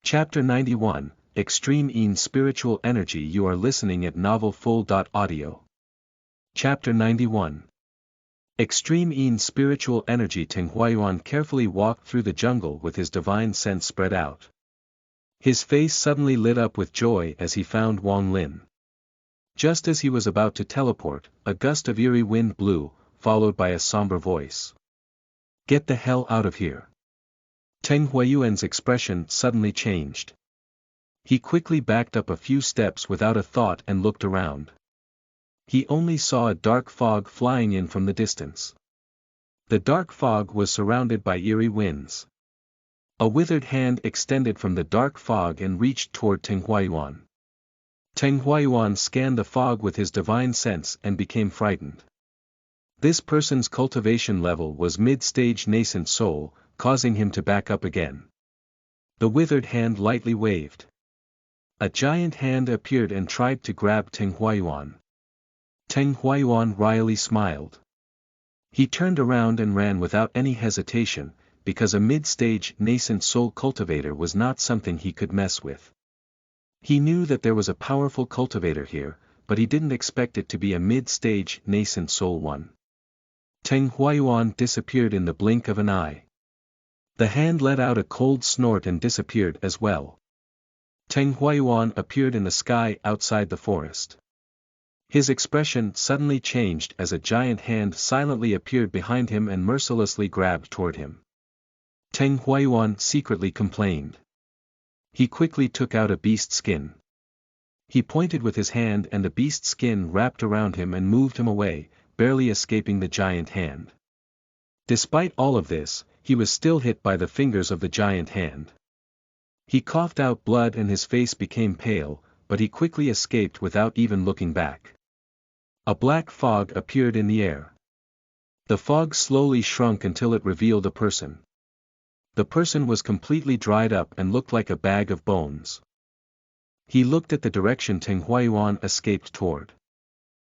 Chapter 91, Extreme in Spiritual Energy. You are listening at novelfull.audio. Chapter 91. Extreme in Spiritual Energy. Teng Huayuan carefully walked through the jungle with his divine sense spread out. His face suddenly lit up with joy as he found Wang Lin. Just as he was about to teleport, a gust of eerie wind blew, followed by a somber voice. "Get the hell out of here." Teng Huayuan's expression suddenly changed. He quickly backed up a few steps without a thought and looked around. He only saw a dark fog flying in from the distance. The dark fog was surrounded by eerie winds. A withered hand extended from the dark fog and reached toward Teng Huayuan. Teng Huayuan scanned the fog with his divine sense and became frightened. This person's cultivation level was mid-stage nascent soul, causing him to back up again. The withered hand lightly waved. A giant hand appeared and tried to grab Teng Huayuan. Teng Huayuan wryly smiled. He turned around and ran without any hesitation, because a mid-stage nascent soul cultivator was not something he could mess with. He knew that there was a powerful cultivator here, but he didn't expect it to be a mid-stage nascent soul one. Teng Huayuan disappeared in the blink of an eye. The hand let out a cold snort and disappeared as well. Teng Huayuan appeared in the sky outside the forest. His expression suddenly changed as a giant hand silently appeared behind him and mercilessly grabbed toward him. Teng Huayuan secretly complained. He quickly took out a beast skin. He pointed with his hand and the beast skin wrapped around him and moved him away, barely escaping the giant hand. Despite all of this, he was still hit by the fingers of the giant hand. He coughed out blood and his face became pale, but he quickly escaped without even looking back. A black fog appeared in the air. The fog slowly shrunk until it revealed a person. The person was completely dried up and looked like a bag of bones. He looked at the direction Teng Huayuan escaped toward.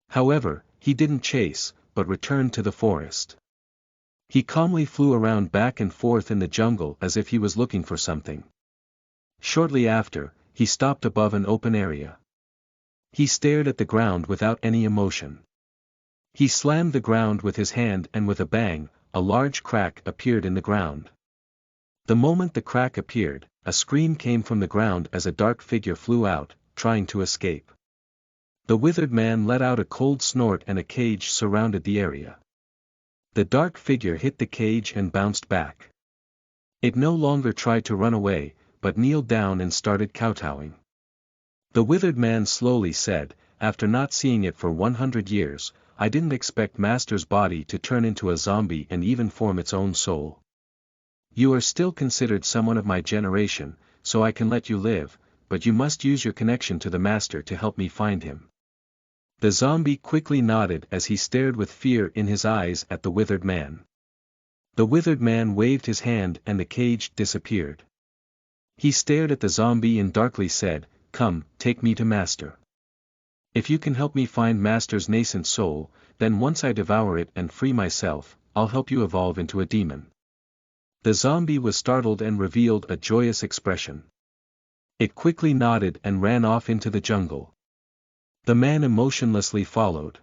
However, he didn't chase, but returned to the forest. He calmly flew around back and forth in the jungle as if he was looking for something. Shortly after, he stopped above an open area. He stared at the ground without any emotion. He slammed the ground with his hand and with a bang, a large crack appeared in the ground. The moment the crack appeared, a scream came from the ground as a dark figure flew out, trying to escape. The withered man let out a cold snort and a cage surrounded the area. The dark figure hit the cage and bounced back. It no longer tried to run away, but kneeled down and started kowtowing. The withered man slowly said, "After not seeing it for 100 years, I didn't expect Master's body to turn into a zombie and even form its own soul. You are still considered someone of my generation, so I can let you live, but you must use your connection to the Master to help me find him." The zombie quickly nodded as he stared with fear in his eyes at the withered man. The withered man waved his hand and the cage disappeared. He stared at the zombie and darkly said, "Come, take me to Master. If you can help me find Master's nascent soul, then once I devour it and free myself, I'll help you evolve into a demon." The zombie was startled and revealed a joyous expression. It quickly nodded and ran off into the jungle. The man emotionlessly followed.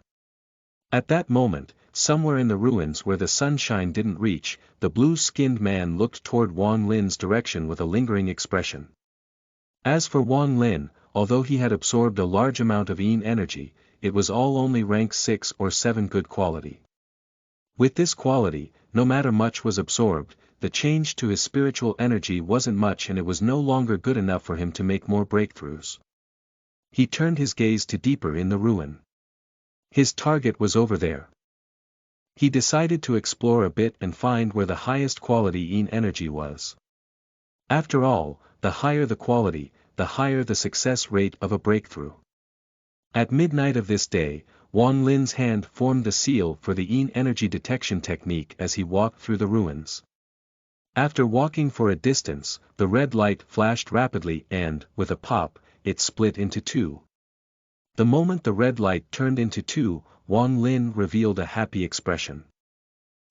At that moment, somewhere in the ruins where the sunshine didn't reach, the blue-skinned man looked toward Wang Lin's direction with a lingering expression. As for Wang Lin, although he had absorbed a large amount of Yin energy, it was all only rank 6 or 7 good quality. With this quality, no matter much was absorbed, the change to his spiritual energy wasn't much and it was no longer good enough for him to make more breakthroughs. He turned his gaze to deeper in the ruin. His target was over there. He decided to explore a bit and find where the highest quality Yin energy was. After all, the higher the quality, the higher the success rate of a breakthrough. At midnight of this day, Wang Lin's hand formed the seal for the Yin energy detection technique as he walked through the ruins. After walking for a distance, the red light flashed rapidly and, with a pop, it split into two. The moment the red light turned into two, Wang Lin revealed a happy expression.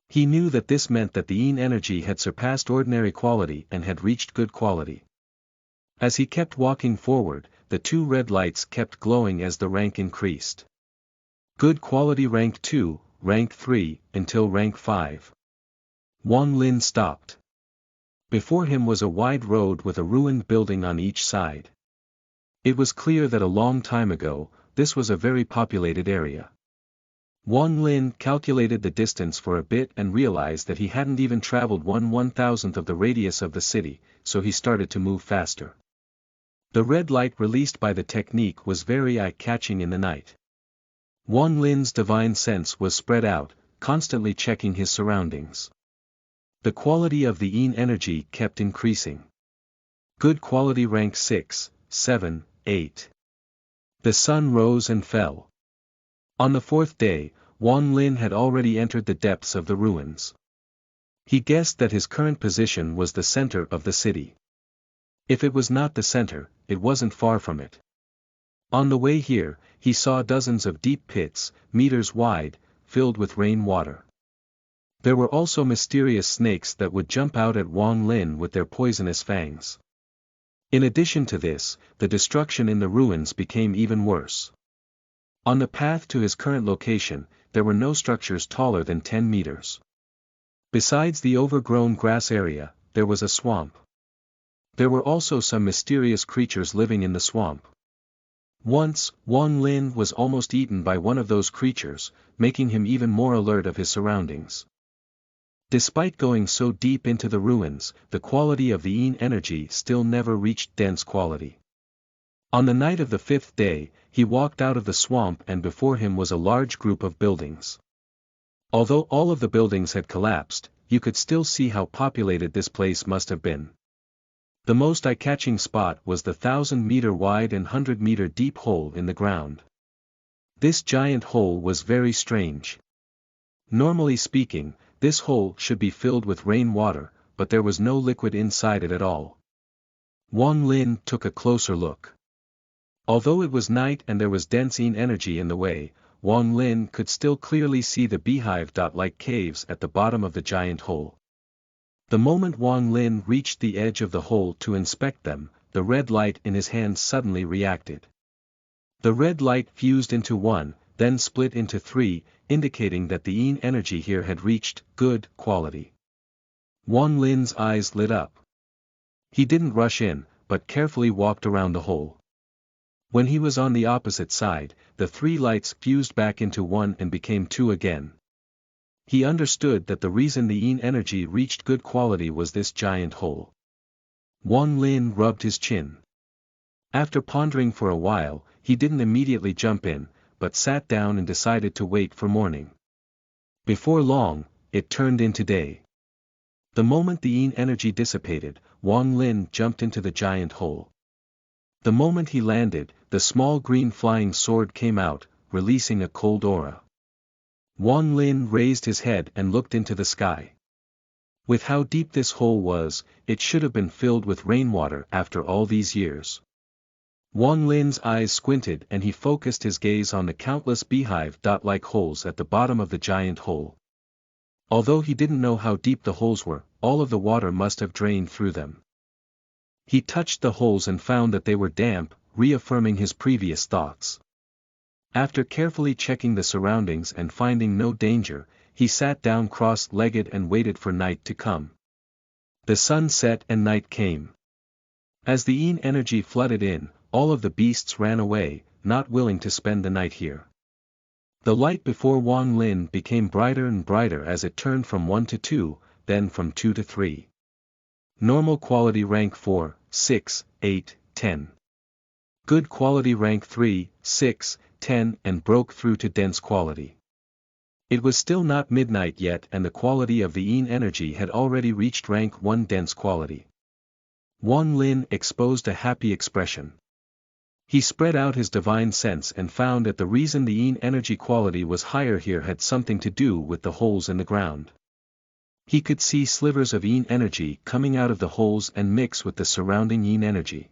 He knew that this meant that the Yin energy had surpassed ordinary quality and had reached good quality. As he kept walking forward, the two red lights kept glowing as the rank increased. Good quality rank 2, rank 3, until rank 5. Wang Lin stopped. Before him was a wide road with a ruined building on each side. It was clear that a long time ago, this was a very populated area. Wang Lin calculated the distance for a bit and realized that he hadn't even traveled 1/1000th of the radius of the city, so he started to move faster. The red light released by the technique was very eye-catching in the night. Wang Lin's divine sense was spread out, constantly checking his surroundings. The quality of the yin energy kept increasing. Good quality rank 6, 7, 8. The sun rose and fell. On the fourth day, Wang Lin had already entered the depths of the ruins. He guessed that his current position was the center of the city. If it was not the center, it wasn't far from it. On the way here, he saw dozens of deep pits, meters wide, filled with rain water. There were also mysterious snakes that would jump out at Wang Lin with their poisonous fangs. In addition to this, the destruction in the ruins became even worse. On the path to his current location, there were no structures taller than 10 meters. Besides the overgrown grass area, there was a swamp. There were also some mysterious creatures living in the swamp. Once, Wang Lin was almost eaten by one of those creatures, making him even more alert of his surroundings. Despite going so deep into the ruins, the quality of the yin energy still never reached dense quality. On the night of the fifth day, he walked out of the swamp and before him was a large group of buildings. Although all of the buildings had collapsed, you could still see how populated this place must have been. The most eye-catching spot was the 1,000-meter wide and 100-meter deep hole in the ground. This giant hole was very strange. Normally speaking, this hole should be filled with rainwater, but there was no liquid inside it at all. Wang Lin took a closer look. Although it was night and there was dense yin energy in the way, Wang Lin could still clearly see the beehive-like caves at the bottom of the giant hole. The moment Wang Lin reached the edge of the hole to inspect them, the red light in his hand suddenly reacted. The red light fused into one, then split into three, indicating that the yin energy here had reached good quality. Wang Lin's eyes lit up. He didn't rush in, but carefully walked around the hole. When he was on the opposite side, the three lights fused back into one and became two again. He understood that the reason the yin energy reached good quality was this giant hole. Wang Lin rubbed his chin. After pondering for a while, he didn't immediately jump in, but sat down and decided to wait for morning. Before long, it turned into day. The moment the yin energy dissipated, Wang Lin jumped into the giant hole. The moment he landed, the small green flying sword came out, releasing a cold aura. Wang Lin raised his head and looked into the sky. With how deep this hole was, it should have been filled with rainwater after all these years. Wang Lin's eyes squinted and he focused his gaze on the countless beehive-like holes at the bottom of the giant hole. Although he didn't know how deep the holes were, all of the water must have drained through them. He touched the holes and found that they were damp, reaffirming his previous thoughts. After carefully checking the surroundings and finding no danger, he sat down cross-legged and waited for night to come. The sun set and night came. As the yin energy flooded in, all of the beasts ran away, not willing to spend the night here. The light before Wang Lin became brighter and brighter as it turned from 1 to 2, then from 2 to 3. Normal quality rank 4, 6, 8, 10. Good quality rank 3, 6, 10 and broke through to dense quality. It was still not midnight yet and the quality of the yin energy had already reached rank 1 dense quality. Wang Lin exposed a happy expression. He spread out his divine sense and found that the reason the yin energy quality was higher here had something to do with the holes in the ground. He could see slivers of yin energy coming out of the holes and mix with the surrounding yin energy.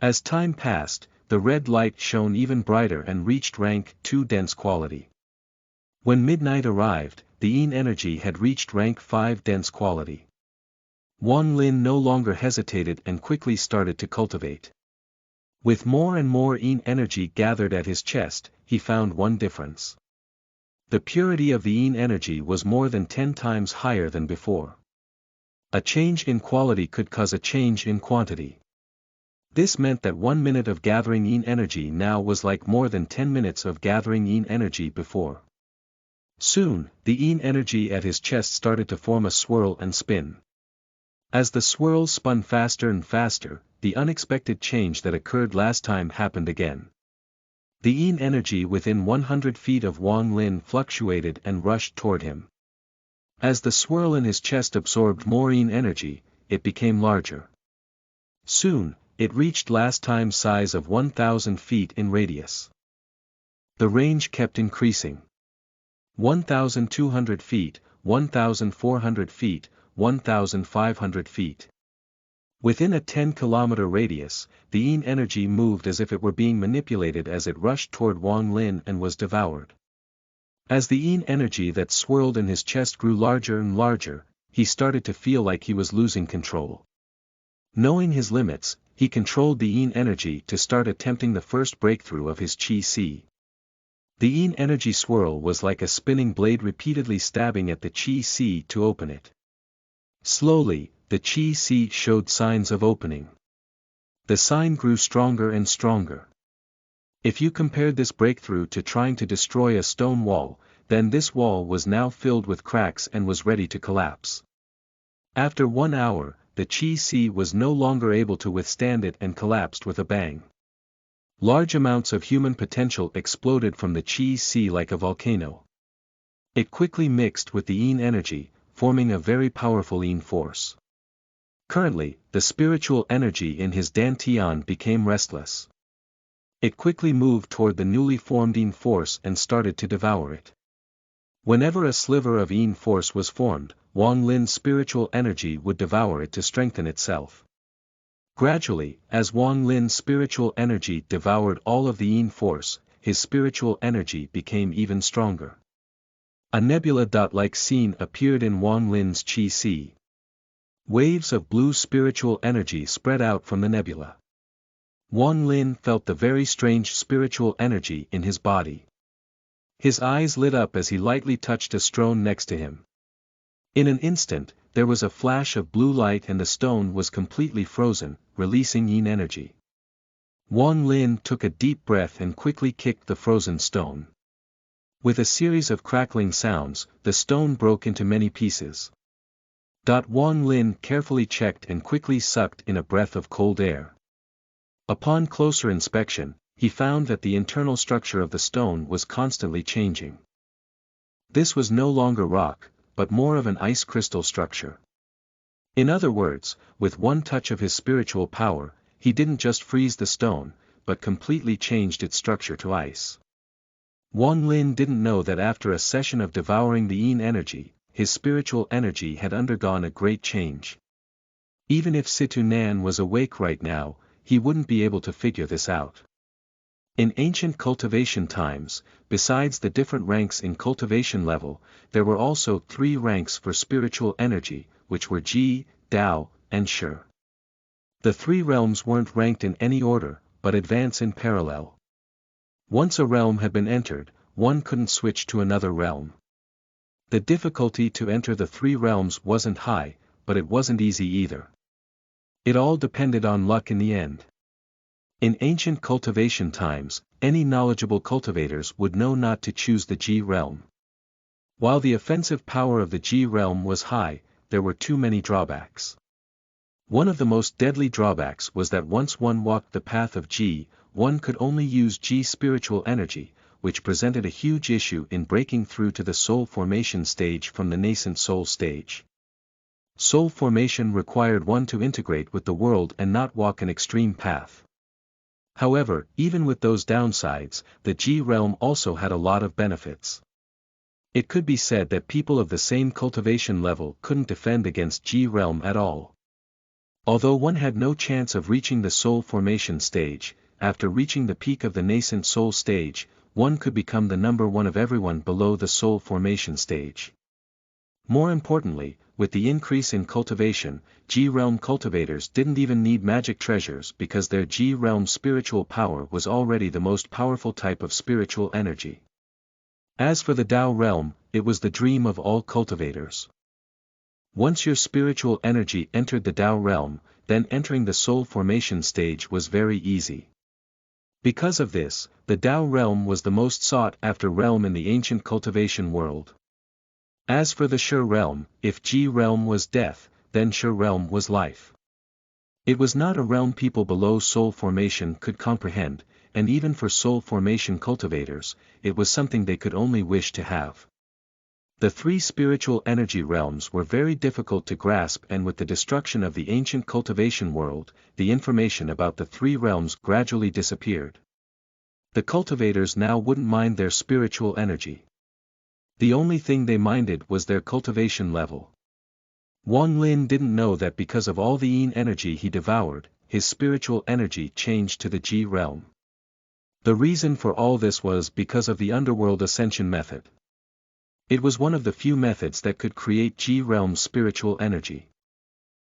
As time passed, the red light shone even brighter and reached rank 2 dense quality. When midnight arrived, the yin energy had reached rank 5 dense quality. Wang Lin no longer hesitated and quickly started to cultivate. With more and more yin energy gathered at his chest, he found one difference. The purity of the yin energy was more than 10 times higher than before. A change in quality could cause a change in quantity. This meant that 1 minute of gathering yin energy now was like more than 10 minutes of gathering yin energy before. Soon, the yin energy at his chest started to form a swirl and spin. As the swirl spun faster and faster, the unexpected change that occurred last time happened again. The yin energy within 100 feet of Wang Lin fluctuated and rushed toward him. As the swirl in his chest absorbed more yin energy, it became larger. Soon, it reached last time's size of 1,000 feet in radius. The range kept increasing. 1,200 feet, 1,400 feet, 1,500 feet. Within a 10-kilometer radius, the yin energy moved as if it were being manipulated as it rushed toward Wang Lin and was devoured. As the yin energy that swirled in his chest grew larger and larger, he started to feel like he was losing control. Knowing his limits, he controlled the yin energy to start attempting the first breakthrough of his Qi. The yin energy swirl was like a spinning blade repeatedly stabbing at the Qi to open it. Slowly, the Qi showed signs of opening. The sign grew stronger and stronger. If you compared this breakthrough to trying to destroy a stone wall, then this wall was now filled with cracks and was ready to collapse. After 1 hour, the Qi was no longer able to withstand it and collapsed with a bang. Large amounts of human potential exploded from the Qi like a volcano. It quickly mixed with the yin energy, forming a very powerful yin force. Currently, the spiritual energy in his dantian became restless. It quickly moved toward the newly formed yin force and started to devour it. Whenever a sliver of yin force was formed, Wang Lin's spiritual energy would devour it to strengthen itself. Gradually, as Wang Lin's spiritual energy devoured all of the yin force, his spiritual energy became even stronger. A nebula-like scene appeared in Wang Lin's Qi. Waves of blue spiritual energy spread out from the nebula. Wang Lin felt the very strange spiritual energy in his body. His eyes lit up as he lightly touched a stone next to him. In an instant, there was a flash of blue light and the stone was completely frozen, releasing yin energy. Wang Lin took a deep breath and quickly kicked the frozen stone. With a series of crackling sounds, the stone broke into many pieces. Wang Lin carefully checked and quickly sucked in a breath of cold air. Upon closer inspection, he found that the internal structure of the stone was constantly changing. This was no longer rock, but more of an ice crystal structure. In other words, with one touch of his spiritual power, he didn't just freeze the stone, but completely changed its structure to ice. Wang Lin didn't know that after a session of devouring the yin energy, his spiritual energy had undergone a great change. Even if Situ Nan was awake right now, he wouldn't be able to figure this out. In ancient cultivation times, besides the different ranks in cultivation level, there were also 3 ranks for spiritual energy, which were Ji, Dao, and Shi. The 3 realms weren't ranked in any order, but advance in parallel. Once a realm had been entered, one couldn't switch to another realm. The difficulty to enter the 3 realms wasn't high, but it wasn't easy either. It all depended on luck in the end. In ancient cultivation times, any knowledgeable cultivators would know not to choose the Ji realm. While the offensive power of the Ji realm was high, there were too many drawbacks. One of the most deadly drawbacks was that once one walked the path of Ji, one could only use Ji spiritual energy, which presented a huge issue in breaking through to the soul formation stage from the nascent soul stage. Soul formation required one to integrate with the world and not walk an extreme path. However, even with those downsides, the Ji realm also had a lot of benefits. It could be said that people of the same cultivation level couldn't defend against Ji realm at all. Although one had no chance of reaching the soul formation stage, after reaching the peak of the nascent soul stage, one could become the number 1 of everyone below the soul formation stage. More importantly, with the increase in cultivation, G-realm cultivators didn't even need magic treasures because their G-realm spiritual power was already the most powerful type of spiritual energy. As for the Tao realm, it was the dream of all cultivators. Once your spiritual energy entered the Tao realm, then entering the soul formation stage was very easy. Because of this, the Tao realm was the most sought-after realm in the ancient cultivation world. As for the Shi realm, if Ji realm was death, then Shi realm was life. It was not a realm people below soul formation could comprehend, and even for soul formation cultivators, it was something they could only wish to have. The three spiritual energy realms were very difficult to grasp, and with the destruction of the ancient cultivation world, the information about the three realms gradually disappeared. The cultivators now wouldn't mind their spiritual energy. The only thing they minded was their cultivation level. Wang Lin didn't know that because of all the yin energy he devoured, his spiritual energy changed to the Ji realm. The reason for all this was because of the underworld ascension method. It was one of the few methods that could create Ji realm spiritual energy.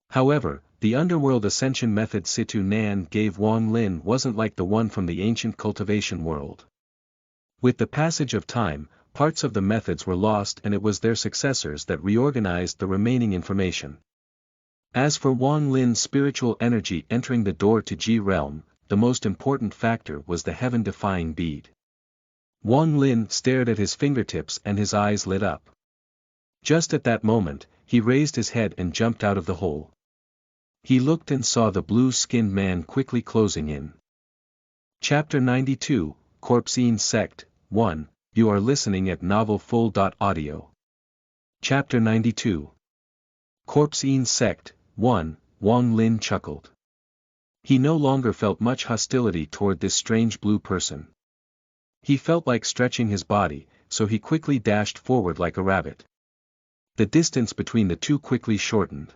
However, the underworld ascension method Situ Nan gave Wang Lin wasn't like the one from the ancient cultivation world. With the passage of time, parts of the methods were lost, and it was their successors that reorganized the remaining information. As for Wang Lin's spiritual energy entering the door to Ji realm, the most important factor was the heaven-defying bead. Wang Lin stared at his fingertips and his eyes lit up. Just at that moment, he raised his head and jumped out of the hole. He looked and saw the blue-skinned man quickly closing in. Chapter 92, Corpsine Sect, 1, You are listening at novelfull.audio. Chapter 92. Corpsine Sect, 1, Wang Lin chuckled. He no longer felt much hostility toward this strange blue person. He felt like stretching his body, so he quickly dashed forward like a rabbit. The distance between the two quickly shortened.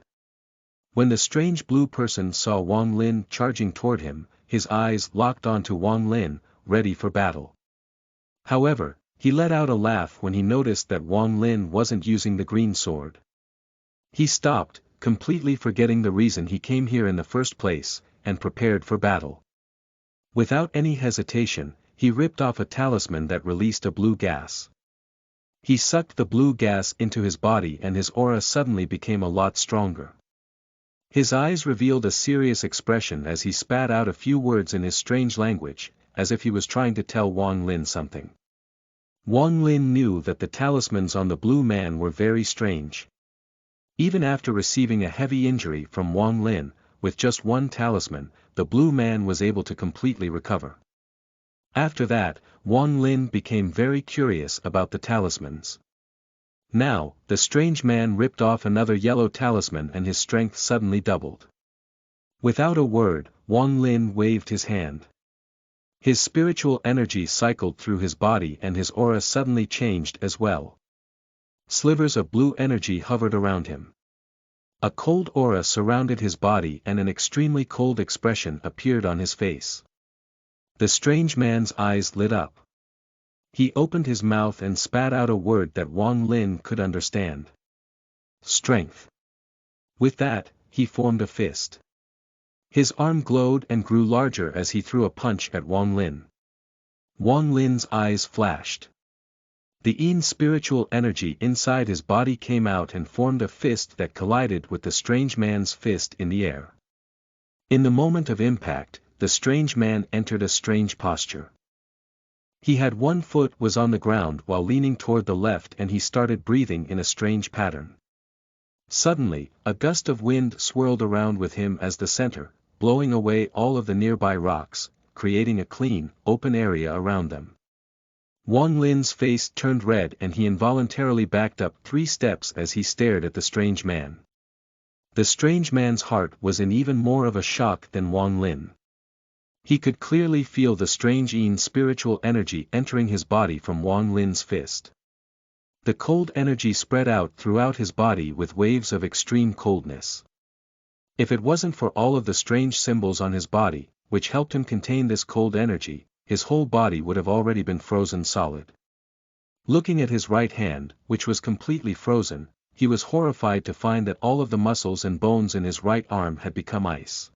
When the strange blue person saw Wang Lin charging toward him, his eyes locked onto Wang Lin, ready for battle. However, he let out a laugh when he noticed that Wang Lin wasn't using the green sword. He stopped, completely forgetting the reason he came here in the first place, and prepared for battle. Without any hesitation, he ripped off a talisman that released a blue gas. He sucked the blue gas into his body and his aura suddenly became a lot stronger. His eyes revealed a serious expression as he spat out a few words in his strange language, as if he was trying to tell Wang Lin something. Wang Lin knew that the talismans on the blue man were very strange. Even after receiving a heavy injury from Wang Lin, with just one talisman, the blue man was able to completely recover. After that, Wang Lin became very curious about the talismans. Now, the strange man ripped off another yellow talisman and his strength suddenly doubled. Without a word, Wang Lin waved his hand. His spiritual energy cycled through his body and his aura suddenly changed as well. Slivers of blue energy hovered around him. A cold aura surrounded his body and an extremely cold expression appeared on his face. The strange man's eyes lit up. He opened his mouth and spat out a word that Wang Lin could understand. Strength. With that, he formed a fist. His arm glowed and grew larger as he threw a punch at Wang Lin. Wang Lin's eyes flashed. The yin spiritual energy inside his body came out and formed a fist that collided with the strange man's fist in the air. In the moment of impact, the strange man entered a strange posture. He had one foot was on the ground while leaning toward the left and he started breathing in a strange pattern. Suddenly, a gust of wind swirled around with him as the center, blowing away all of the nearby rocks, creating a clean, open area around them. Wang Lin's face turned red and he involuntarily backed up 3 steps as he stared at the strange man. The strange man's heart was in even more of a shock than Wang Lin. He could clearly feel the strange yin spiritual energy entering his body from Wang Lin's fist. The cold energy spread out throughout his body with waves of extreme coldness. If it wasn't for all of the strange symbols on his body, which helped him contain this cold energy, his whole body would have already been frozen solid. Looking at his right hand, which was completely frozen, he was horrified to find that all of the muscles and bones in his right arm had become ice.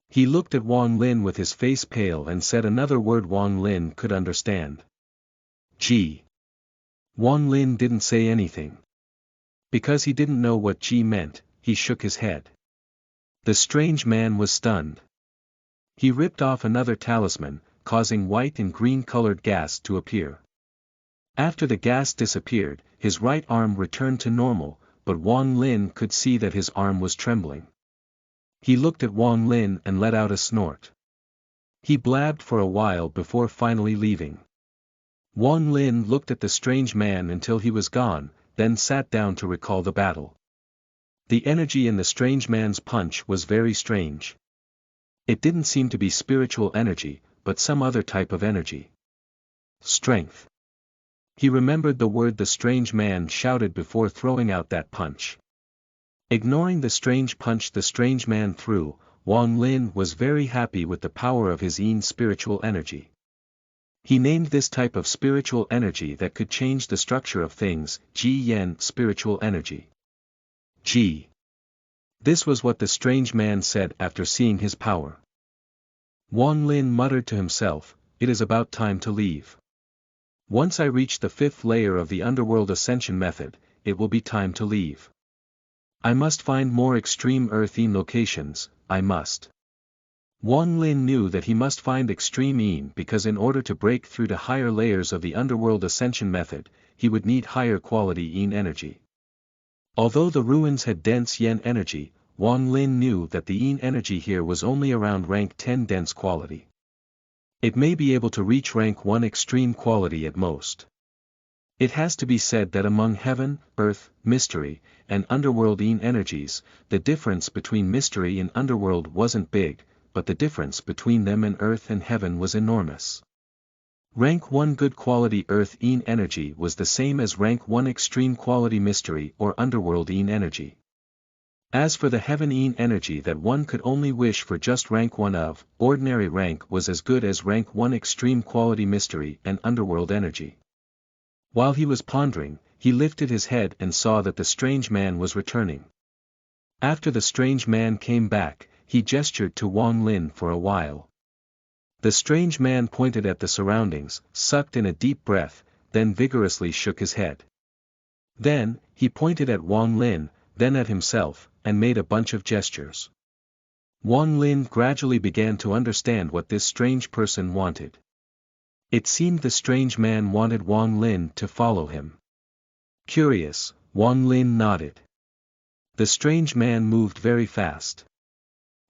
He looked at Wang Lin with his face pale and said another word Wang Lin could understand. Ji. Wang Lin didn't say anything. Because he didn't know what Ji meant, he shook his head. The strange man was stunned. He ripped off another talisman, causing white and green-colored gas to appear. After the gas disappeared, his right arm returned to normal, but Wang Lin could see that his arm was trembling. He looked at Wang Lin and let out a snort. He blabbed for a while before finally leaving. Wang Lin looked at the strange man until he was gone, then sat down to recall the battle. The energy in the strange man's punch was very strange. It didn't seem to be spiritual energy, but some other type of energy. Strength. He remembered the word the strange man shouted before throwing out that punch. Ignoring the strange punch the strange man threw, Wang Lin was very happy with the power of his Yin spiritual energy. He named this type of spiritual energy that could change the structure of things, Ji Yen spiritual energy. Ji. This was what the strange man said after seeing his power. Wang Lin muttered to himself, "It is about time to leave. Once I reach the 5th layer of the underworld ascension method, it will be time to leave. I must find more extreme earth-Yin locations, I must." Wang Lin knew that he must find extreme Yin because in order to break through to higher layers of the underworld ascension method, he would need higher quality Yin energy. Although the ruins had dense Yen energy, Wang Lin knew that the Yin energy here was only around rank 10 dense quality. It may be able to reach rank 1 extreme quality at most. It has to be said that among heaven, earth, mystery, and underworld Yin energies, the difference between mystery and underworld wasn't big, but the difference between them and earth and heaven was enormous. Rank 1 good quality earth Yin energy was the same as rank 1 extreme quality mystery or underworld Yin energy. As for the heaven Yin energy that one could only wish for, just rank 1 of ordinary rank was as good as rank 1 extreme quality mystery and underworld energy. While he was pondering, he lifted his head and saw that the strange man was returning. After the strange man came back, he gestured to Wang Lin for a while. The strange man pointed at the surroundings, sucked in a deep breath, then vigorously shook his head. Then, he pointed at Wang Lin, then at himself, and made a bunch of gestures. Wang Lin gradually began to understand what this strange person wanted. It seemed the strange man wanted Wang Lin to follow him. Curious, Wang Lin nodded. The strange man moved very fast.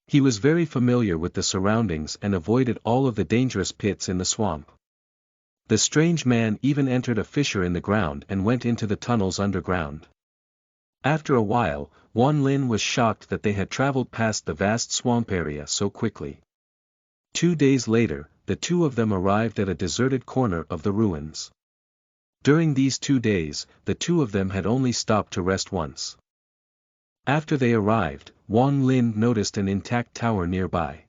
He was very familiar with the surroundings and avoided all of the dangerous pits in the swamp. The strange man even entered a fissure in the ground and went into the tunnels underground. After a while, Wang Lin was shocked that they had traveled past the vast swamp area so quickly. 2 days later, the two of them arrived at a deserted corner of the ruins. During these 2 days, the two of them had only stopped to rest once. After they arrived, Wang Lin noticed an intact tower nearby.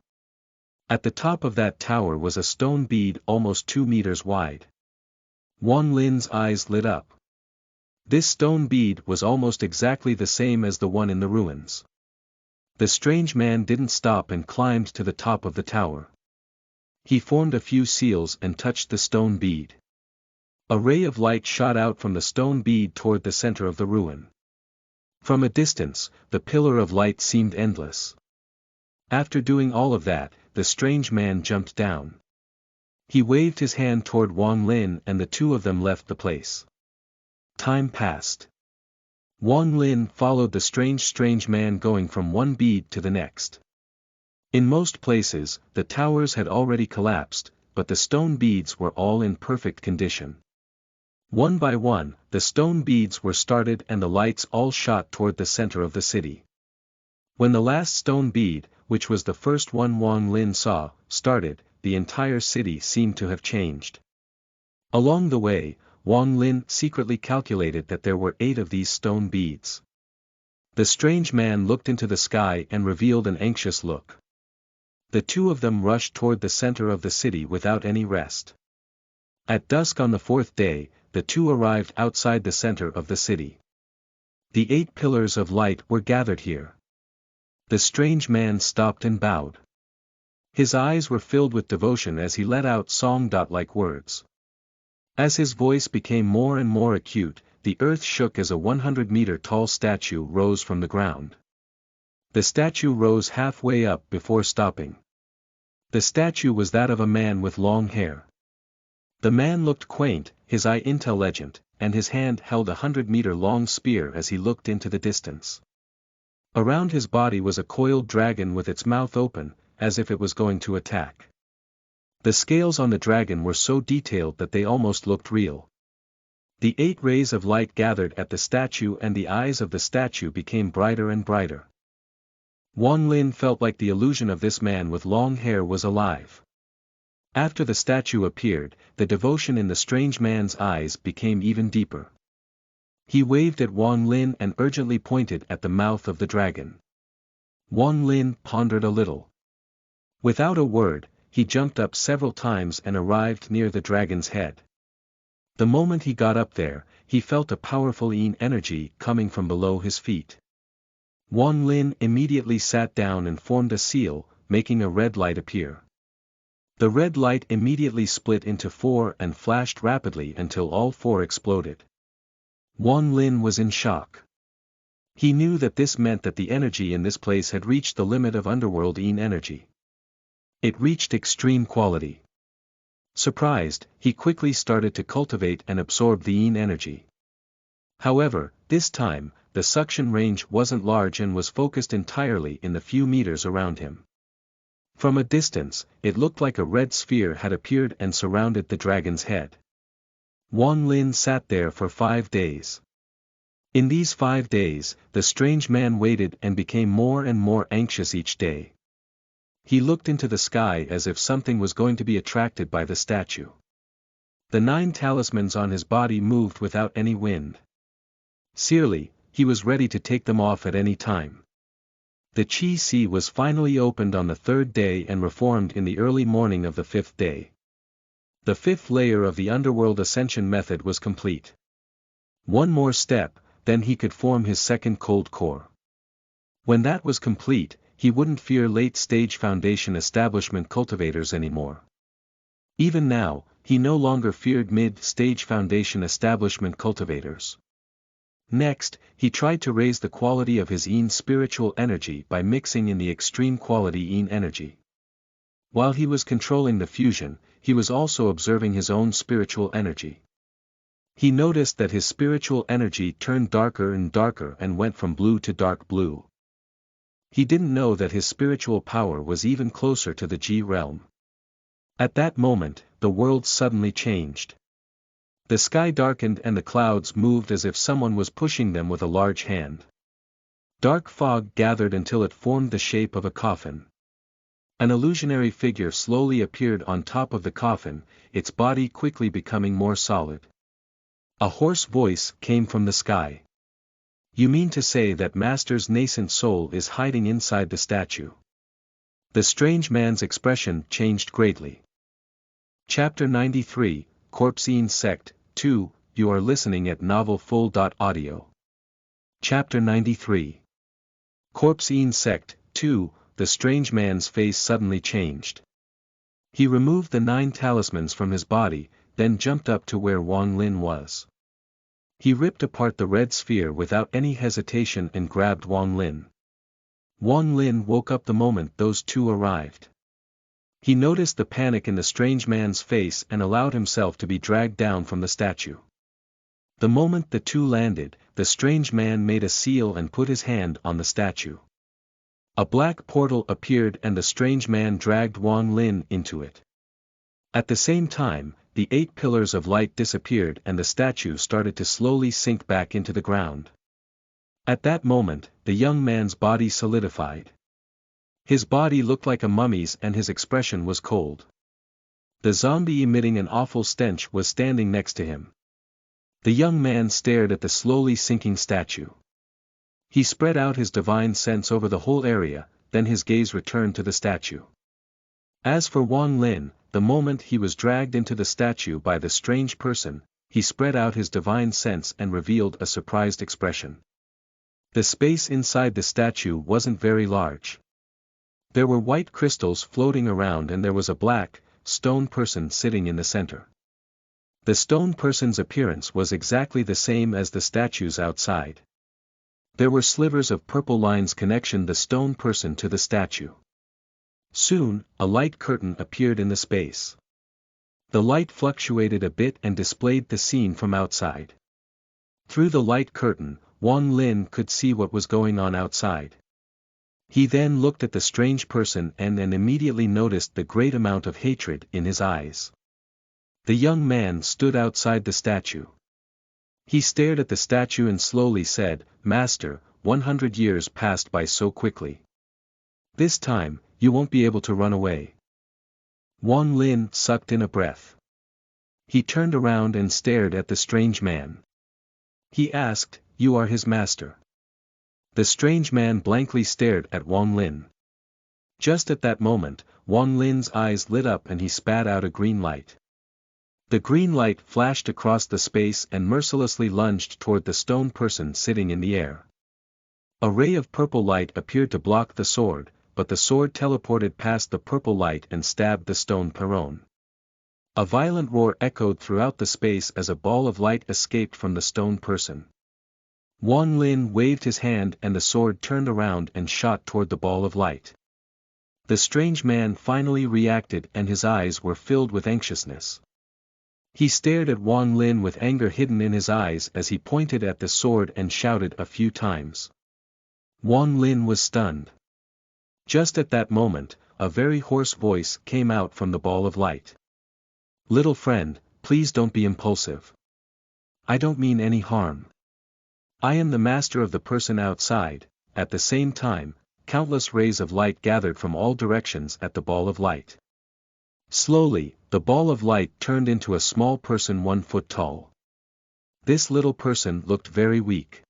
At the top of that tower was a stone bead almost 2 meters wide. Wang Lin's eyes lit up. This stone bead was almost exactly the same as the one in the ruins. The strange man didn't stop and climbed to the top of the tower. He formed a few seals and touched the stone bead. A ray of light shot out from the stone bead toward the center of the ruin. From a distance, the pillar of light seemed endless. After doing all of that, the strange man jumped down. He waved his hand toward Wang Lin and the two of them left the place. Time passed. Wang Lin followed the strange man going from one bead to the next. In most places, the towers had already collapsed, but the stone beads were all in perfect condition. One by one, the stone beads were started and the lights all shot toward the center of the city. When the last stone bead, which was the first one Wang Lin saw, started, the entire city seemed to have changed. Along the way, Wang Lin secretly calculated that there were 8 of these stone beads. The strange man looked into the sky and revealed an anxious look. The two of them rushed toward the center of the city without any rest. At dusk on the 4th day, the two arrived outside the center of the city. The 8 pillars of light were gathered here. The strange man stopped and bowed. His eyes were filled with devotion as he let out song-like words. As his voice became more and more acute, the earth shook as a 100-meter-tall statue rose from the ground. The statue rose halfway up before stopping. The statue was that of a man with long hair. The man looked quaint, his eye intelligent, and his hand held a 100-meter-long spear as he looked into the distance. Around his body was a coiled dragon with its mouth open, as if it was going to attack. The scales on the dragon were so detailed that they almost looked real. The 8 rays of light gathered at the statue and the eyes of the statue became brighter and brighter. Wang Lin felt like the illusion of this man with long hair was alive. After the statue appeared, the devotion in the strange man's eyes became even deeper. He waved at Wang Lin and urgently pointed at the mouth of the dragon. Wang Lin pondered a little. Without a word, he jumped up several times and arrived near the dragon's head. The moment he got up there, he felt a powerful yin energy coming from below his feet. Wang Lin immediately sat down and formed a seal, making a red light appear. The red light immediately split into 4 and flashed rapidly until all 4 exploded. Wang Lin was in shock. He knew that this meant that the energy in this place had reached the limit of underworld yin energy. It reached extreme quality. Surprised, he quickly started to cultivate and absorb the yin energy. However, this time, the suction range wasn't large and was focused entirely in the few meters around him. From a distance, it looked like a red sphere had appeared and surrounded the dragon's head. Wang Lin sat there for 5 days. In these 5 days, the strange man waited and became more and more anxious each day. He looked into the sky as if something was going to be attracted by the statue. The 9 talismans on his body moved without any wind. Seriously, he was ready to take them off at any time. The Qi Sea was finally opened on the 3rd day and reformed in the early morning of the 5th day. The 5th layer of the underworld ascension method was complete. One more step, then he could form his 2nd cold core. When that was complete, he wouldn't fear late-stage foundation establishment cultivators anymore. Even now, he no longer feared mid-stage foundation establishment cultivators. Next, he tried to raise the quality of his yin spiritual energy by mixing in the extreme quality yin energy. While he was controlling the fusion, he was also observing his own spiritual energy. He noticed that his spiritual energy turned darker and darker and went from blue to dark blue. He didn't know that his spiritual power was even closer to the G realm. At that moment, the world suddenly changed. The sky darkened and the clouds moved as if someone was pushing them with a large hand. Dark fog gathered until it formed the shape of a coffin. An illusionary figure slowly appeared on top of the coffin, its body quickly becoming more solid. A hoarse voice came from the sky. "You mean to say that Master's nascent soul is hiding inside the statue?" The strange man's expression changed greatly. Chapter 93, Corpsine Sect, 2, you are listening at novelfull.audio. Chapter 93. Corpsine Sect, 2, the strange man's face suddenly changed. He removed the 9 talismans from his body, then jumped up to where Wang Lin was. He ripped apart the red sphere without any hesitation and grabbed Wang Lin. Wang Lin woke up the moment those 2 arrived. He noticed the panic in the strange man's face and allowed himself to be dragged down from the statue. The moment the 2 landed, the strange man made a seal and put his hand on the statue. A black portal appeared and the strange man dragged Wang Lin into it. At the same time, the 8 pillars of light disappeared and the statue started to slowly sink back into the ground. At that moment, the young man's body solidified. His body looked like a mummy's and his expression was cold. The zombie emitting an awful stench was standing next to him. The young man stared at the slowly sinking statue. He spread out his divine sense over the whole area, then his gaze returned to the statue. As for Wang Lin, the moment he was dragged into the statue by the strange person, he spread out his divine sense and revealed a surprised expression. The space inside the statue wasn't very large. There were white crystals floating around and there was a black, stone person sitting in the center. The stone person's appearance was exactly the same as the statues outside. There were slivers of purple lines connecting the stone person to the statue. Soon, a light curtain appeared in the space. The light fluctuated a bit and displayed the scene from outside. Through the light curtain, Wang Lin could see what was going on outside. He then looked at the strange person and immediately noticed the great amount of hatred in his eyes. The young man stood outside the statue. He stared at the statue and slowly said, "Master, 100 years passed by so quickly. This time, you won't be able to run away." Wang Lin sucked in a breath. He turned around and stared at the strange man. He asked, "You are his master?" The strange man blankly stared at Wang Lin. Just at that moment, Wang Lin's eyes lit up and he spat out a green light. The green light flashed across the space and mercilessly lunged toward the stone person sitting in the air. A ray of purple light appeared to block the sword, but the sword teleported past the purple light and stabbed the stone person. A violent roar echoed throughout the space as a ball of light escaped from the stone person. Wang Lin waved his hand and the sword turned around and shot toward the ball of light. The strange man finally reacted and his eyes were filled with anxiousness. He stared at Wang Lin with anger hidden in his eyes as he pointed at the sword and shouted a few times. Wang Lin was stunned. Just at that moment, a very hoarse voice came out from the ball of light. "Little friend, please don't be impulsive. I don't mean any harm. I am the master of the person outside." At the same time, countless rays of light gathered from all directions at the ball of light. Slowly, the ball of light turned into a small person 1 foot tall. This little person looked very weak.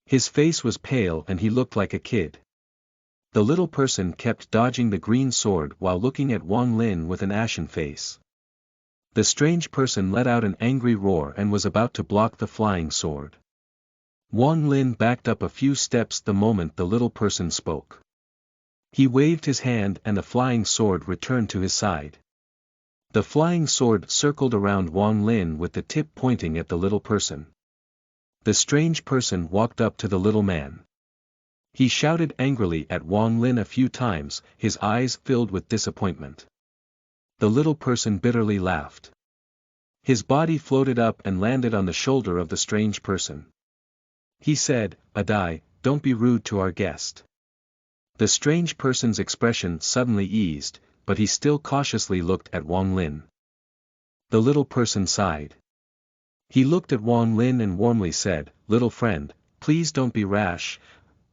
His face was pale and he looked like a kid. The little person kept dodging the green sword while looking at Wang Lin with an ashen face. The strange person let out an angry roar and was about to block the flying sword. Wang Lin backed up a few steps the moment the little person spoke. He waved his hand and the flying sword returned to his side. The flying sword circled around Wang Lin with the tip pointing at the little person. The strange person walked up to the little man. He shouted angrily at Wang Lin a few times, his eyes filled with disappointment. The little person bitterly laughed. His body floated up and landed on the shoulder of the strange person. He said, "Adai, don't be rude to our guest." The strange person's expression suddenly eased, but he still cautiously looked at Wang Lin. The little person sighed. He looked at Wang Lin and warmly said, "Little friend, please don't be rash."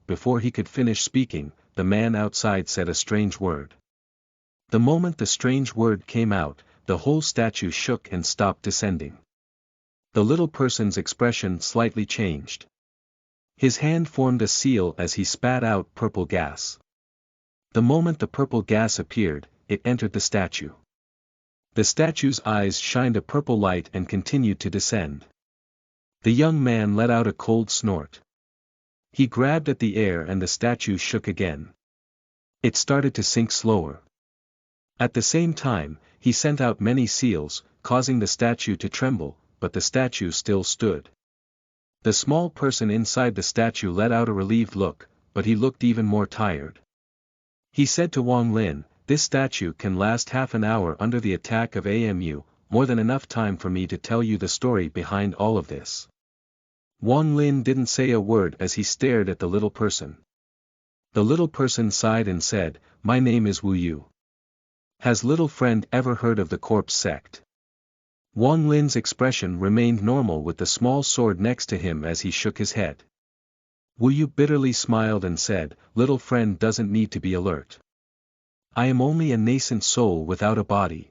Before he could finish speaking, the man outside said a strange word. The moment the strange word came out, the whole statue shook and stopped descending. The little person's expression slightly changed. His hand formed a seal as he spat out purple gas. The moment the purple gas appeared, it entered the statue. The statue's eyes shined a purple light and continued to descend. The young man let out a cold snort. He grabbed at the air and the statue shook again. It started to sink slower. At the same time, he sent out many seals, causing the statue to tremble, but the statue still stood. The small person inside the statue let out a relieved look, but he looked even more tired. He said to Wang Lin, "This statue can last half an hour under the attack of AMU, more than enough time for me to tell you the story behind all of this." Wang Lin didn't say a word as he stared at the little person. The little person sighed and said, "My name is Wu Yu. Has little friend ever heard of the corpse sect?" Wang Lin's expression remained normal with the small sword next to him as he shook his head. Wu Yu bitterly smiled and said, "Little friend doesn't need to be alert. I am only a nascent soul without a body.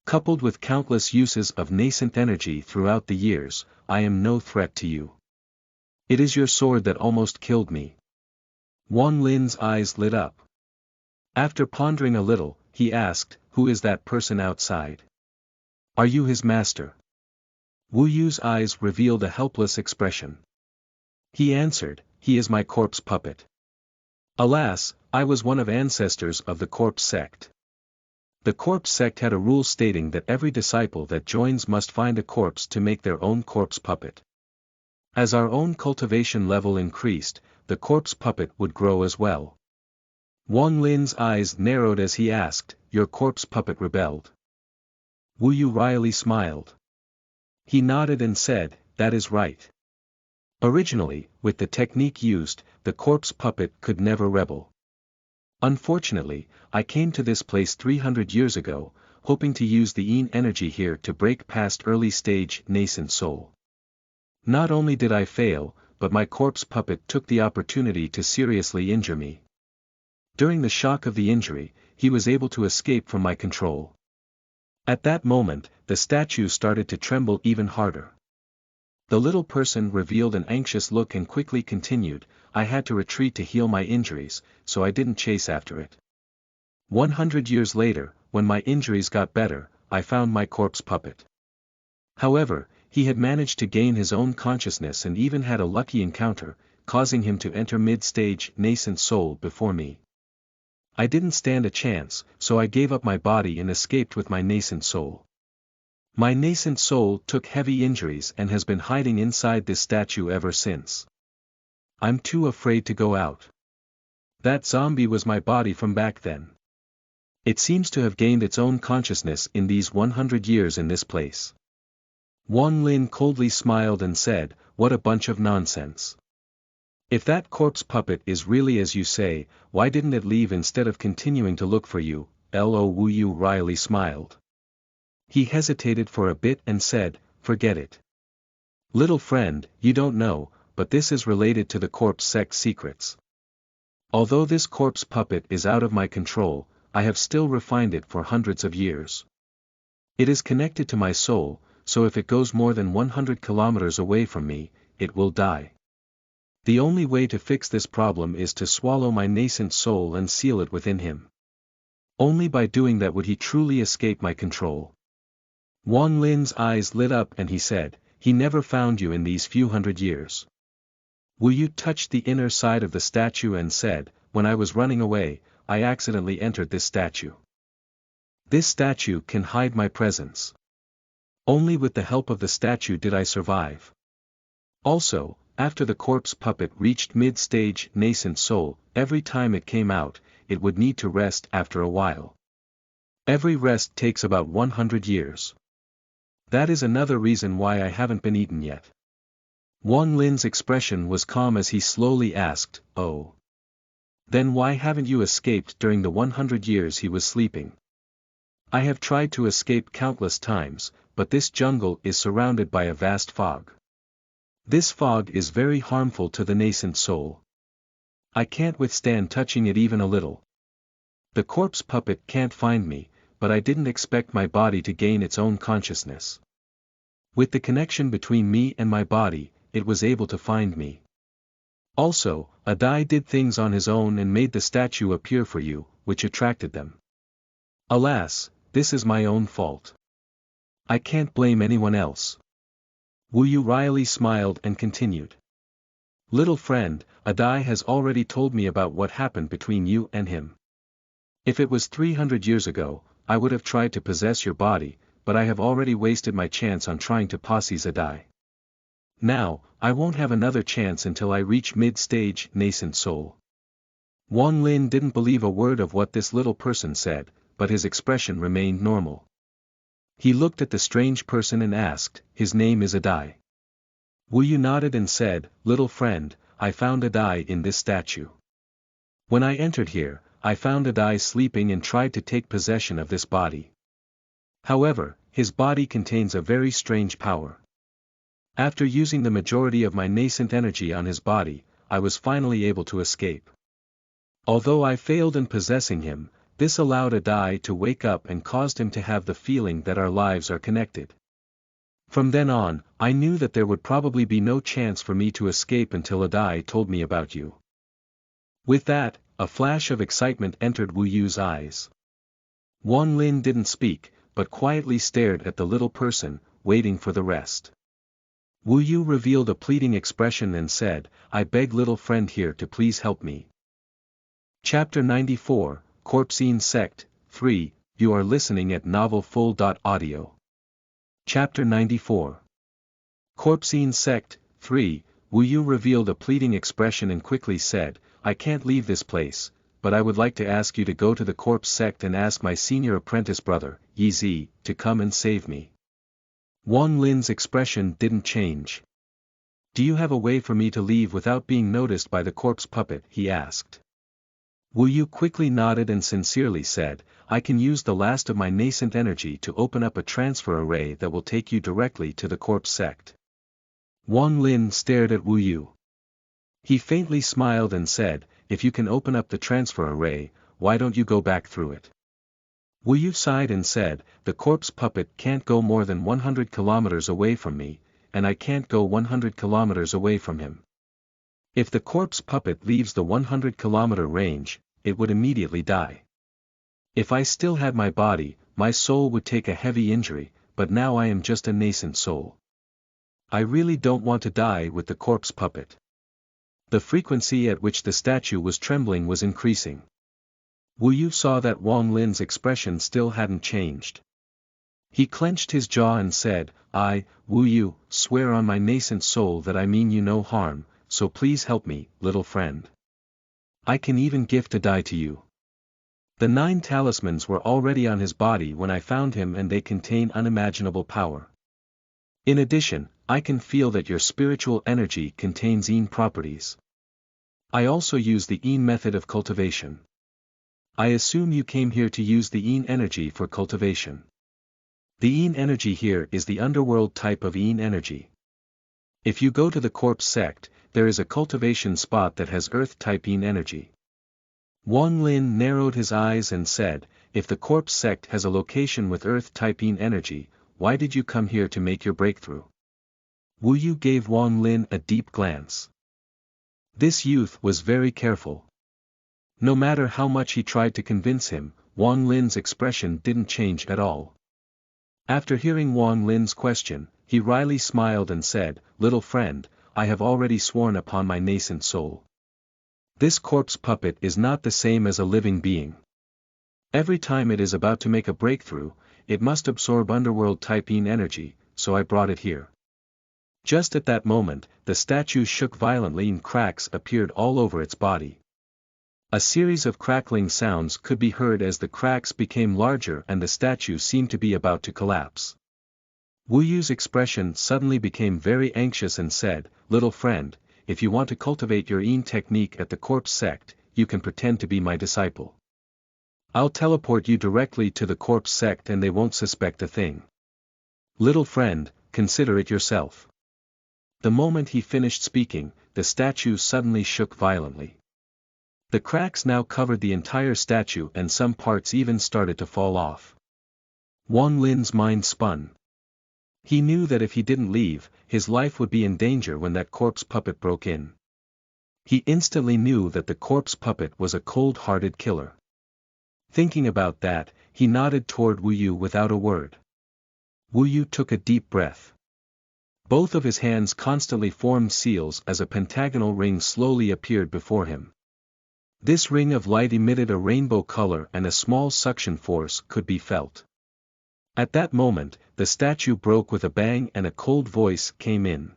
Coupled with countless uses of nascent energy throughout the years, I am no threat to you. It is your sword that almost killed me." Wang Lin's eyes lit up. After pondering a little, he asked, "Who is that person outside? Are you his master?" Wu Yu's eyes revealed a helpless expression. He answered, he is my corpse puppet. Alas, I was one of ancestors of the corpse sect. The corpse sect had a rule stating that every disciple that joins must find a corpse to make their own corpse puppet. As our own cultivation level increased, the corpse puppet would grow as well. Wang Lin's eyes narrowed as he asked, "Your corpse puppet rebelled?" Wu Yu wryly smiled. He nodded and said, "That is right. Originally, with the technique used, the corpse puppet could never rebel. Unfortunately, I came to this place 300 years ago, hoping to use the Yin energy here to break past early-stage nascent soul. Not only did I fail, but my corpse puppet took the opportunity to seriously injure me. During the shock of the injury, he was able to escape from my control. At that moment, the statue started to tremble even harder." The little person revealed an anxious look and quickly continued, "I had to retreat to heal my injuries, so I didn't chase after it. 100 years later, when my injuries got better, I found my corpse puppet. However, he had managed to gain his own consciousness and even had a lucky encounter, causing him to enter mid-stage nascent soul before me. I didn't stand a chance, so I gave up my body and escaped with my nascent soul. My nascent soul took heavy injuries and has been hiding inside this statue ever since. I'm too afraid to go out. That zombie was my body from back then. It seems to have gained its own consciousness in these 100 years in this place." Wang Lin coldly smiled and said, "What a bunch of nonsense. If that corpse puppet is really as you say, why didn't it leave instead of continuing to look for you?" Wu Yu wryly smiled. He hesitated for a bit and said, "Forget it. Little friend, you don't know, but this is related to the corpse sect secrets. Although this corpse puppet is out of my control, I have still refined it for hundreds of years. It is connected to my soul, so if it goes more than 100 kilometers away from me, it will die. The only way to fix this problem is to swallow my nascent soul and seal it within him. Only by doing that would he truly escape my control." Wang Lin's eyes lit up and he said, "He never found you in these few hundred years." Wu Yu touched the inner side of the statue and said, "When I was running away, I accidentally entered this statue. This statue can hide my presence. Only with the help of the statue did I survive. Also, after the corpse puppet reached mid-stage nascent soul, every time it came out, it would need to rest after a while. Every rest takes about 100 years. That is another reason why I haven't been eaten yet." Wang Lin's expression was calm as he slowly asked, "Oh. Then why haven't you escaped during the 100 years he was sleeping?" "I have tried to escape countless times, but this jungle is surrounded by a vast fog. This fog is very harmful to the nascent soul. I can't withstand touching it even a little. The corpse puppet can't find me, but I didn't expect my body to gain its own consciousness. With the connection between me and my body, it was able to find me. Also, Adai did things on his own and made the statue appear for you, which attracted them. Alas, this is my own fault. I can't blame anyone else." Wu Yu wryly smiled and continued. "Little friend, Adai has already told me about what happened between you and him. If it was 300 years ago, I would have tried to possess your body, but I have already wasted my chance on trying to possess Adai. Now, I won't have another chance until I reach mid-stage nascent soul." Wang Lin didn't believe a word of what this little person said, but his expression remained normal. He looked at the strange person and asked, "His name is Adai?" Wu Yu nodded and said, "Little friend, I found Adai in this statue. When I entered here, I found Adai sleeping and tried to take possession of this body. However, his body contains a very strange power. After using the majority of my nascent energy on his body, I was finally able to escape. Although I failed in possessing him, this allowed Adai to wake up and caused him to have the feeling that our lives are connected. From then on, I knew that there would probably be no chance for me to escape until Adai told me about you." With that, a flash of excitement entered Wu Yu's eyes. Wang Lin didn't speak, but quietly stared at the little person, waiting for the rest. Wu Yu revealed a pleading expression and said, I beg little friend here to please help me. Chapter 94, Corpsine Sect, 3, you are listening at novelfull.audio. Chapter 94. Corpsine Sect, 3, Wu Yu revealed a pleading expression and quickly said, I can't leave this place, but I would like to ask you to go to the Corpse Sect and ask my senior apprentice brother, Yi Zi, to come and save me. Wang Lin's expression didn't change. Do you have a way for me to leave without being noticed by the corpse puppet? He asked. Wu Yu quickly nodded and sincerely said, I can use the last of my nascent energy to open up a transfer array that will take you directly to the Corpse Sect. Wang Lin stared at Wu Yu. He faintly smiled and said, if you can open up the transfer array, why don't you go back through it? Wu Yu sighed and said, the corpse puppet can't go more than 100 kilometers away from me, and I can't go 100 kilometers away from him. If the corpse puppet leaves the 100-kilometer range, it would immediately die. If I still had my body, my soul would take a heavy injury, but now I am just a nascent soul. I really don't want to die with the corpse puppet. The frequency at which the statue was trembling was increasing. Wu Yu saw that Wang Lin's expression still hadn't changed. He clenched his jaw and said, I, Wu Yu, swear on my nascent soul that I mean you no harm, so please help me, little friend. I can even gift to die to you. The 9 talismans were already on his body when I found him and they contain unimaginable power. In addition, I can feel that your spiritual energy contains Yin properties. I also use the Yin method of cultivation. I assume you came here to use the Yin energy for cultivation. The Yin energy here is the underworld type of Yin energy. If you go to the Corpse Sect, there is a cultivation spot that has Earth type Yin energy. Wang Lin narrowed his eyes and said, if the Corpse Sect has a location with Earth type Yin energy, why did you come here to make your breakthrough? Wu Yu gave Wang Lin a deep glance. This youth was very careful. No matter how much he tried to convince him, Wang Lin's expression didn't change at all. After hearing Wang Lin's question, he wryly smiled and said, little friend, I have already sworn upon my nascent soul. This corpse puppet is not the same as a living being. Every time it is about to make a breakthrough, it must absorb underworld type Yin energy, so I brought it here. Just at that moment, the statue shook violently and cracks appeared all over its body. A series of crackling sounds could be heard as the cracks became larger and the statue seemed to be about to collapse. Wu Yu's expression suddenly became very anxious and said, little friend, if you want to cultivate your Yin technique at the Corpse Sect, you can pretend to be my disciple. I'll teleport you directly to the Corpse Sect and they won't suspect a thing. Little friend, consider it yourself. The moment he finished speaking, the statue suddenly shook violently. The cracks now covered the entire statue and some parts even started to fall off. Wang Lin's mind spun. He knew that if he didn't leave, his life would be in danger when that corpse puppet broke in. He instantly knew that the corpse puppet was a cold-hearted killer. Thinking about that, he nodded toward Wu Yu without a word. Wu Yu took a deep breath. Both of his hands constantly formed seals as a pentagonal ring slowly appeared before him. This ring of light emitted a rainbow color and a small suction force could be felt. At that moment, the statue broke with a bang and a cold voice came in.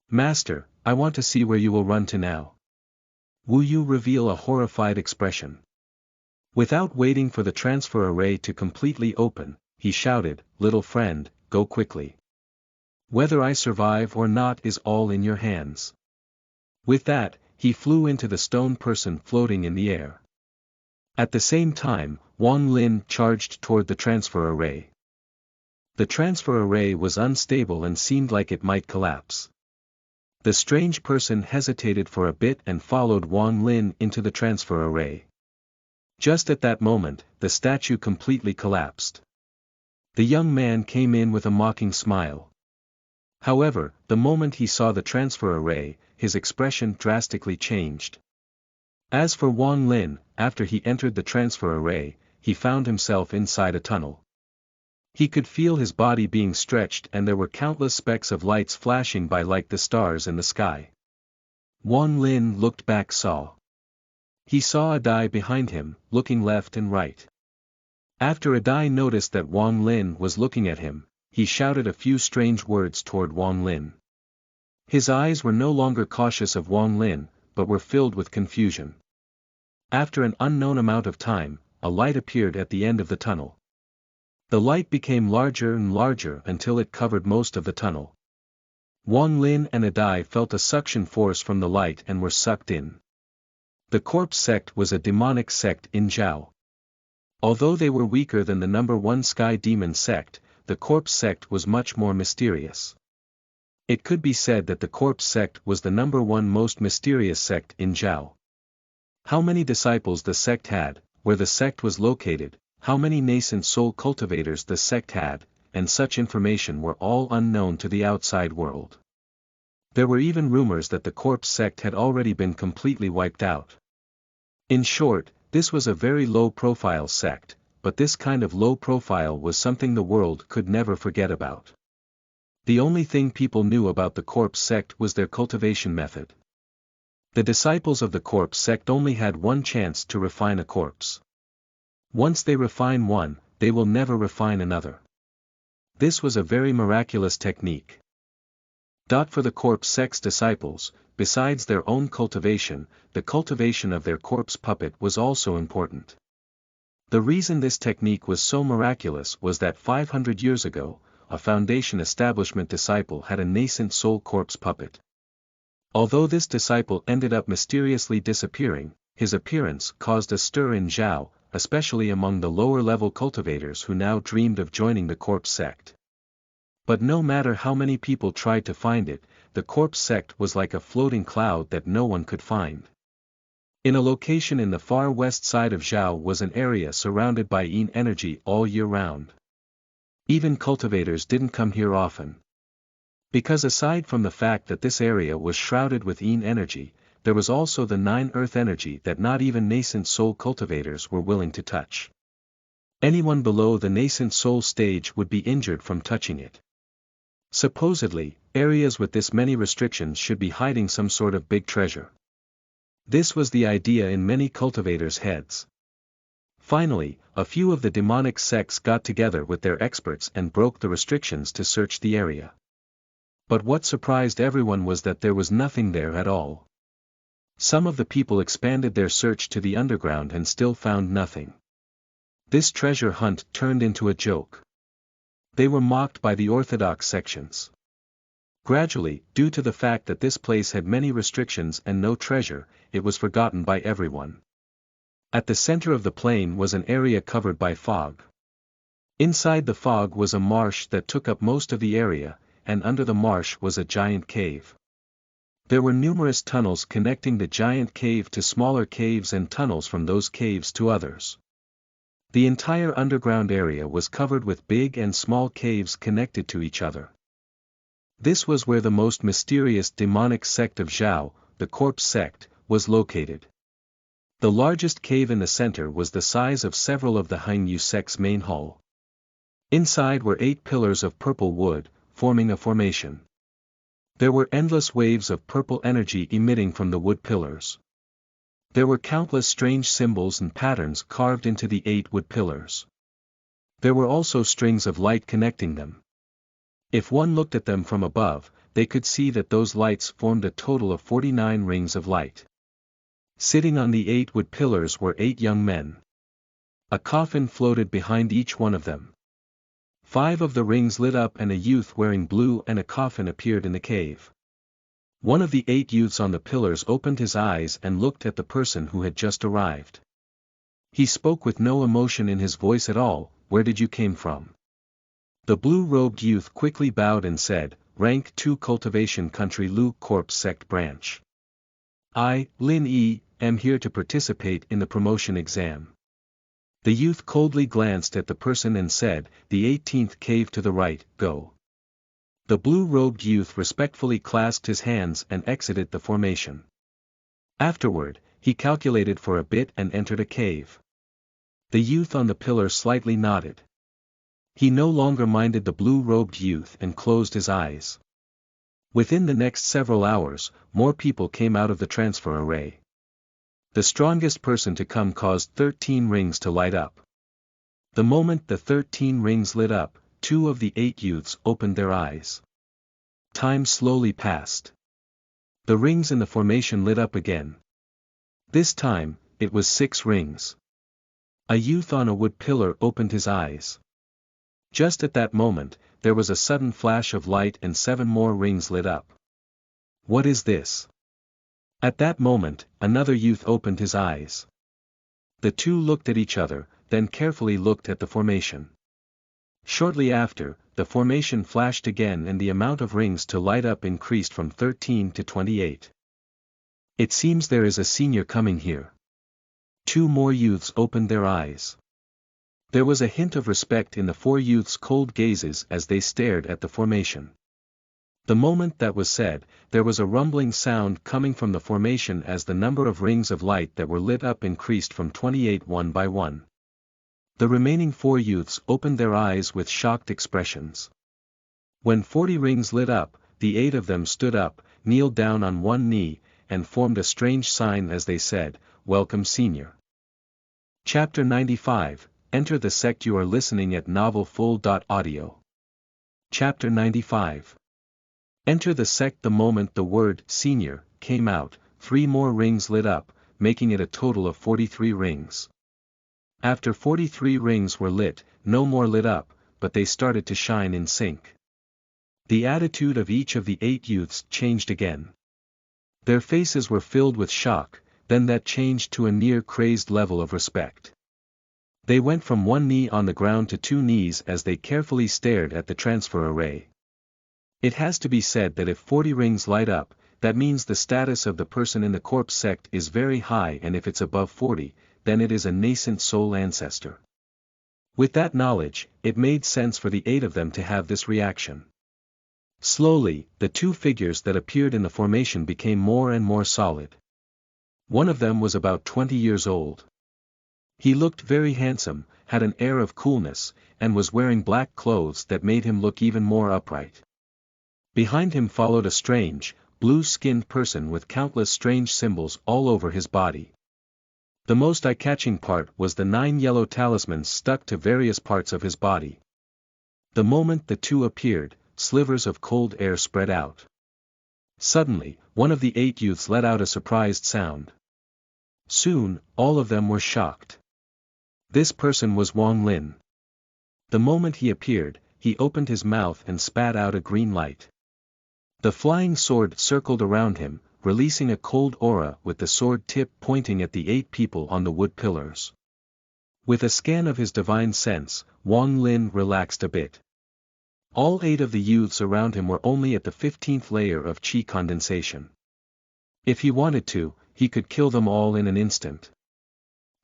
Master, I want to see where you will run to now. Wu Yu revealed a horrified expression. Without waiting for the transfer array to completely open, he shouted, little friend, go quickly. Whether I survive or not is all in your hands. With that, he flew into the stone person floating in the air. At the same time, Wang Lin charged toward the transfer array. The transfer array was unstable and seemed like it might collapse. The strange person hesitated for a bit and followed Wang Lin into the transfer array. Just at that moment, the statue completely collapsed. The young man came in with a mocking smile. However, the moment he saw the transfer array, his expression drastically changed. As for Wang Lin, after he entered the transfer array, he found himself inside a tunnel. He could feel his body being stretched and there were countless specks of lights flashing by like the stars in the sky. Wang Lin looked back He saw Adai behind him, looking left and right. After Adai noticed that Wang Lin was looking at him, he shouted a few strange words toward Wang Lin. His eyes were no longer cautious of Wang Lin, but were filled with confusion. After an unknown amount of time, a light appeared at the end of the tunnel. The light became larger and larger until it covered most of the tunnel. Wang Lin and Adai felt a suction force from the light and were sucked in. The corpse sect was a demonic sect in Zhao. Although they were weaker than the number 1 sky demon sect, the corpse sect was much more mysterious. It could be said that the corpse sect was the number 1 most mysterious sect in Zhao. How many disciples the sect had, where the sect was located, how many nascent soul cultivators the sect had, and such information were all unknown to the outside world. There were even rumors that the corpse sect had already been completely wiped out. In short, this was a very low-profile sect, but this kind of low profile was something the world could never forget about. The only thing people knew about the corpse sect was their cultivation method. The disciples of the corpse sect only had one chance to refine a corpse. Once they refine one, they will never refine another. This was a very miraculous technique. For the corpse sect's disciples, besides their own cultivation, the cultivation of their corpse puppet was also important. The reason this technique was so miraculous was that 500 years ago, a foundation establishment disciple had a nascent soul corpse puppet. Although this disciple ended up mysteriously disappearing, his appearance caused a stir in Zhao, especially among the lower-level cultivators who now dreamed of joining the corpse sect. But no matter how many people tried to find it, the corpse sect was like a floating cloud that no one could find. In a location in the far west side of Zhao was an area surrounded by yin energy all year round. Even cultivators didn't come here often. Because aside from the fact that this area was shrouded with yin energy, there was also the 9 earth energy that not even nascent soul cultivators were willing to touch. Anyone below the nascent soul stage would be injured from touching it. Supposedly, areas with this many restrictions should be hiding some sort of big treasure. This was the idea in many cultivators' heads. Finally, a few of the demonic sects got together with their experts and broke the restrictions to search the area. But what surprised everyone was that there was nothing there at all. Some of the people expanded their search to the underground and still found nothing. This treasure hunt turned into a joke. They were mocked by the orthodox sections. Gradually, due to the fact that this place had many restrictions and no treasure, it was forgotten by everyone. At the center of the plain was an area covered by fog. Inside the fog was a marsh that took up most of the area, and under the marsh was a giant cave. There were numerous tunnels connecting the giant cave to smaller caves and tunnels from those caves to others. The entire underground area was covered with big and small caves connected to each other. This was where the most mysterious demonic sect of Zhao, the corpse sect, was located. The largest cave in the center was the size of several of the Hainyu sect's main hall. Inside were 8 pillars of purple wood, forming a formation. There were endless waves of purple energy emitting from the wood pillars. There were countless strange symbols and patterns carved into the 8 wood pillars. There were also strings of light connecting them. If one looked at them from above, they could see that those lights formed a total of 49 rings of light. Sitting on the 8 wood pillars were 8 young men. A coffin floated behind each one of them. 5 of the rings lit up and a youth wearing blue and a coffin appeared in the cave. One of the 8 youths on the pillars opened his eyes and looked at the person who had just arrived. He spoke with no emotion in his voice at all. "Where did you came from?" The blue-robed youth quickly bowed and said, "Rank 2 Cultivation Country Lu Corpse Sect Branch. I, Lin Yi, am here to participate in the promotion exam." The youth coldly glanced at the person and said, "The 18th cave to the right, go." The blue-robed youth respectfully clasped his hands and exited the formation. Afterward, he calculated for a bit and entered a cave. The youth on the pillar slightly nodded. He no longer minded the blue-robed youth and closed his eyes. Within the next several hours, more people came out of the transfer array. The strongest person to come caused 13 rings to light up. The moment the 13 rings lit up, 2 of the 8 youths opened their eyes. Time slowly passed. The rings in the formation lit up again. This time, it was 6 rings. A youth on a wood pillar opened his eyes. Just at that moment, there was a sudden flash of light and 7 more rings lit up. What is this? At that moment, another youth opened his eyes. The two looked at each other, then carefully looked at the formation. Shortly after, the formation flashed again and the amount of rings to light up increased from 13 to 28. It seems there is a senior coming here. 2 more youths opened their eyes. There was a hint of respect in the 4 youths' cold gazes as they stared at the formation. The moment that was said, there was a rumbling sound coming from the formation as the number of rings of light that were lit up increased from 28 one by one. The remaining 4 youths opened their eyes with shocked expressions. When 40 rings lit up, the 8 of them stood up, kneeled down on one knee, and formed a strange sign as they said, "Welcome, Senior." Chapter 95, Enter the Sect. You are listening at novelfull.audio. Chapter 95. Enter the sect. The moment the word "Senior" came out, 3 more rings lit up, making it a total of 43 rings. After 43 rings were lit, no more lit up, but they started to shine in sync. The attitude of each of the 8 youths changed again. Their faces were filled with shock, then that changed to a near crazed level of respect. They went from one knee on the ground to 2 knees as they carefully stared at the transfer array. It has to be said that if 40 rings light up, that means the status of the person in the corpse sect is very high, and if it's above 40, then it is a nascent soul ancestor. With that knowledge, it made sense for the 8 of them to have this reaction. Slowly, the 2 figures that appeared in the formation became more and more solid. One of them was about 20 years old. He looked very handsome, had an air of coolness, and was wearing black clothes that made him look even more upright. Behind him followed a strange, blue-skinned person with countless strange symbols all over his body. The most eye-catching part was the 9 yellow talismans stuck to various parts of his body. The moment the 2 appeared, slivers of cold air spread out. Suddenly, one of the 8 youths let out a surprised sound. Soon, all of them were shocked. This person was Wang Lin. The moment he appeared, he opened his mouth and spat out a green light. The flying sword circled around him, releasing a cold aura with the sword tip pointing at the 8 people on the wood pillars. With a scan of his divine sense, Wang Lin relaxed a bit. All 8 of the youths around him were only at the 15th layer of qi condensation. If he wanted to, he could kill them all in an instant.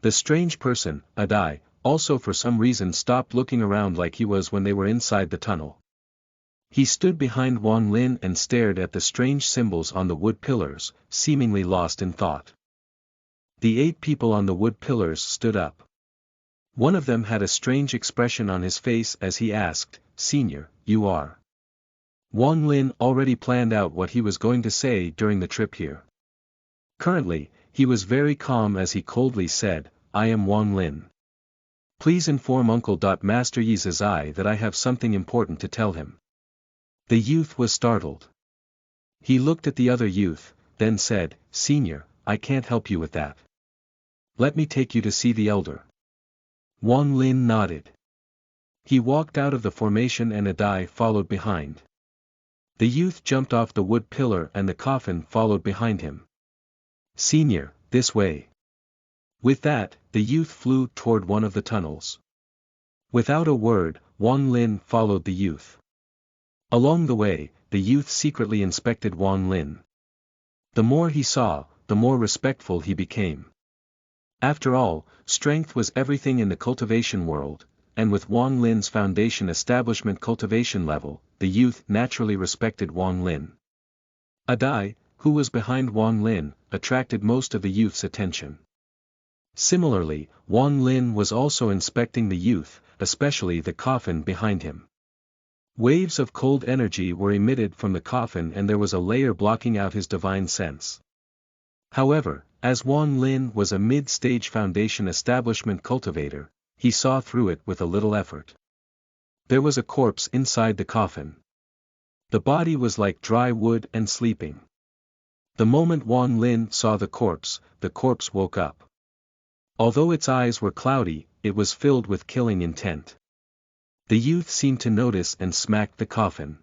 The strange person, Adai, also for some reason stopped looking around like he was when they were inside the tunnel. He stood behind Wang Lin and stared at the strange symbols on the wood pillars, seemingly lost in thought. The 8 people on the wood pillars stood up. One of them had a strange expression on his face as he asked, "Senior, you are?" Wang Lin already planned out what he was going to say during the trip here. Currently, he was very calm as he coldly said, "I am Wang Lin. Please inform Uncle Master Yi Zizai that I have something important to tell him." The youth was startled. He looked at the other youth, then said, "Senior, I can't help you with that. Let me take you to see the elder." Wang Lin nodded. He walked out of the formation and Adai followed behind. The youth jumped off the wood pillar and the coffin followed behind him. "Senior, this way." With that, the youth flew toward one of the tunnels. Without a word, Wang Lin followed the youth. Along the way, the youth secretly inspected Wang Lin. The more he saw, the more respectful he became. After all, strength was everything in the cultivation world, and with Wang Lin's foundation establishment cultivation level, the youth naturally respected Wang Lin. Adai, who was behind Wang Lin, attracted most of the youth's attention. Similarly, Wang Lin was also inspecting the youth, especially the coffin behind him. Waves of cold energy were emitted from the coffin and there was a layer blocking out his divine sense. However, as Wan Lin was a mid-stage Foundation establishment cultivator, he saw through it with a little effort. There was a corpse inside the coffin. The body was like dry wood and sleeping. The moment Wan Lin saw the corpse woke up. Although its eyes were cloudy, it was filled with killing intent. The youth seemed to notice and smacked the coffin.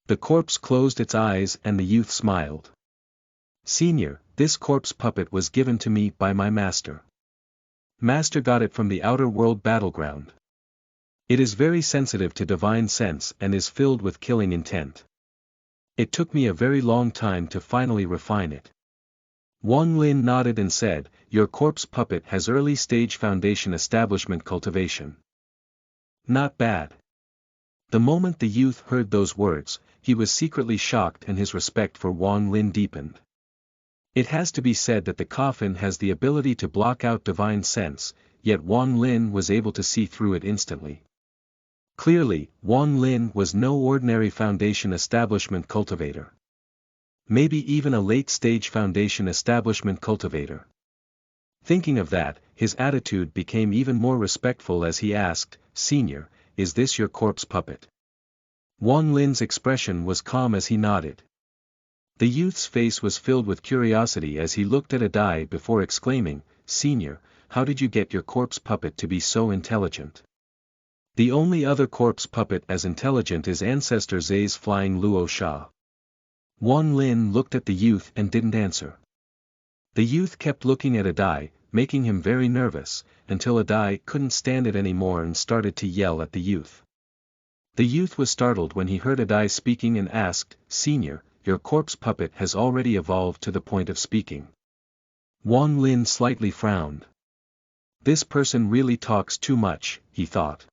The corpse closed its eyes and the youth smiled. "Senior, this corpse puppet was given to me by my master. Master got it from the outer world battleground. It is very sensitive to divine sense and is filled with killing intent. It took me a very long time to finally refine it." Wan Lin nodded and said, "Your corpse puppet has early stage Foundation establishment cultivation. Not bad." The moment the youth heard those words, he was secretly shocked and his respect for Wan Lin deepened. It has to be said that the coffin has the ability to block out divine sense, yet Wan Lin was able to see through it instantly. Clearly, Wan Lin was no ordinary Foundation establishment cultivator. Maybe even a late-stage Foundation establishment cultivator. Thinking of that, his attitude became even more respectful as he asked, "Senior, is this your corpse puppet?" Wan Lin's expression was calm as he nodded. The youth's face was filled with curiosity as he looked at Adai before exclaiming, "Senior, how did you get your corpse puppet to be so intelligent?" The only other corpse puppet as intelligent is Ancestor Zay's flying Luo Sha. Wan Lin looked at the youth and didn't answer. The youth kept looking at Adai, making him very nervous, until Adai couldn't stand it anymore and started to yell at the youth. The youth was startled when he heard Adai speaking and asked, "Senior, your corpse puppet has already evolved to the point of speaking." Wan Lin slightly frowned. This person really talks too much, he thought.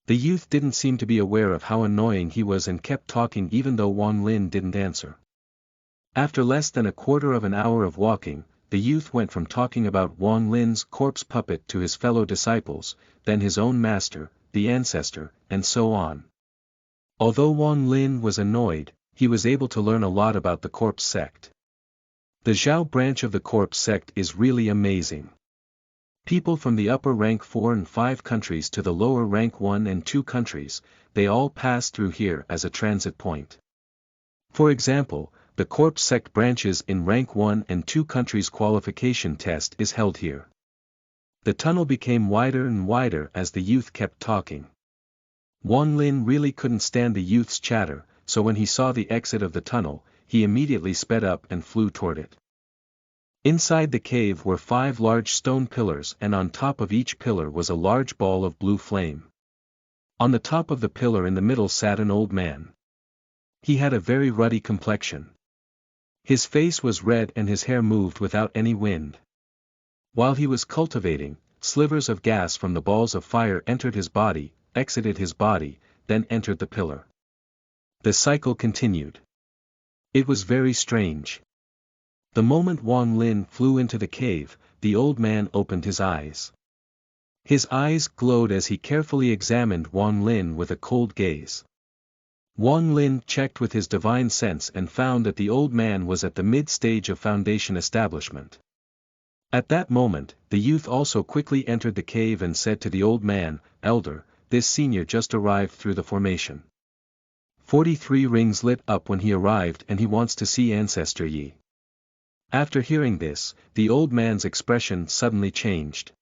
The youth didn't seem to be aware of how annoying he was and kept talking even though Wan Lin didn't answer. After less than a quarter of an hour of walking, the youth went from talking about Wan Lin's corpse puppet to his fellow disciples, then his own master, the ancestor, and so on. Although Wan Lin was annoyed, he was able to learn a lot about the corpse sect. The Zhao branch of the corpse sect is really amazing. People from the upper rank 4 and 5 countries to the lower rank 1 and 2 countries, they all pass through here as a transit point. For example, the corpse sect branches in rank 1 and 2 countries qualification test is held here. The tunnel became wider and wider as the youth kept talking. Wan Lin really couldn't stand the youth's chatter, so when he saw the exit of the tunnel, he immediately sped up and flew toward it. Inside the cave were 5 large stone pillars and on top of each pillar was a large ball of blue flame. On the top of the pillar in the middle sat an old man. He had a very ruddy complexion. His face was red and his hair moved without any wind. While he was cultivating, slivers of gas from the balls of fire entered his body, exited his body, then entered the pillar. The cycle continued. It was very strange. The moment Wan Lin flew into the cave, the old man opened his eyes. His eyes glowed as he carefully examined Wan Lin with a cold gaze. Wan Lin checked with his divine sense and found that the old man was at the mid-stage of Foundation establishment. At that moment, the youth also quickly entered the cave and said to the old man, "Elder, this senior just arrived through the formation. 43 rings lit up when he arrived and he wants to see Ancestor Yi." After hearing this, the old man's expression suddenly changed.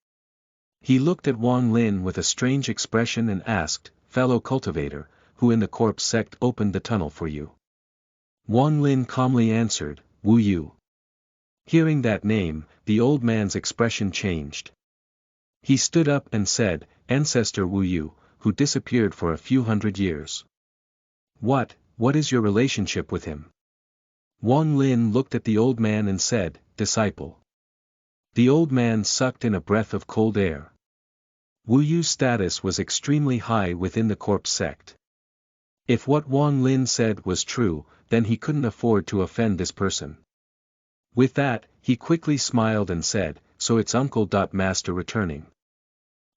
He looked at Wan Lin with a strange expression and asked, "Fellow cultivator, who in the corpse sect opened the tunnel for you?" Wan Lin calmly answered, "Wu Yu." Hearing that name, the old man's expression changed. He stood up and said, "Ancestor Wu Yu, who disappeared for a few hundred years. What is your relationship with him?" Wan Lin looked at the old man and said, "Disciple." The old man sucked in a breath of cold air. Wu Yu's status was extremely high within the corpse sect. If what Wan Lin said was true, then he couldn't afford to offend this person. With that, he quickly smiled and said, "So it's Uncle. Master returning.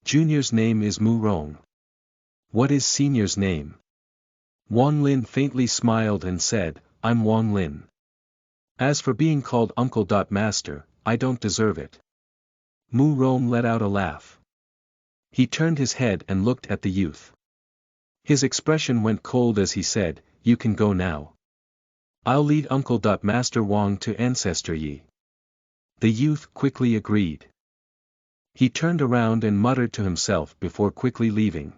Junior's name is Mu Rong. What is senior's name? Wang Lin faintly smiled and said, I'm Wang Lin. As for being called Uncle. Master, I don't deserve it. Mu Rong let out a laugh. He turned his head and looked at the youth. His expression went cold as he said, you can go now. I'll lead Uncle. Master Wang to Ancestor Yi. The youth quickly agreed. He turned around and muttered to himself before quickly leaving.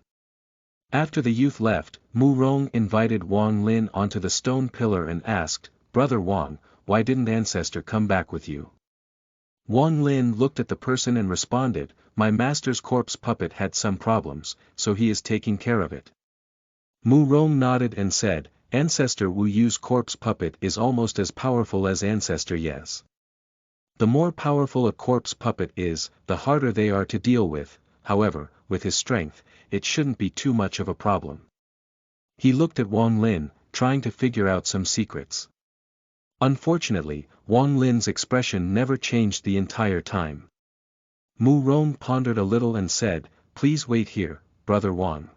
After the youth left, Mu Rong invited Wang Lin onto the stone pillar and asked, Brother Wang, why didn't Ancestor come back with you? Wang Lin looked at the person and responded, my master's corpse puppet had some problems, so he is taking care of it. Mu Rong nodded and said, Ancestor Wu Yu's corpse puppet is almost as powerful as Ancestor Ye's. The more powerful a corpse puppet is, the harder they are to deal with, however, with his strength, it shouldn't be too much of a problem. He looked at Wang Lin, trying to figure out some secrets. Unfortunately, Wang Lin's expression never changed the entire time. Mu Rong pondered a little and said, please wait here, Brother Wang.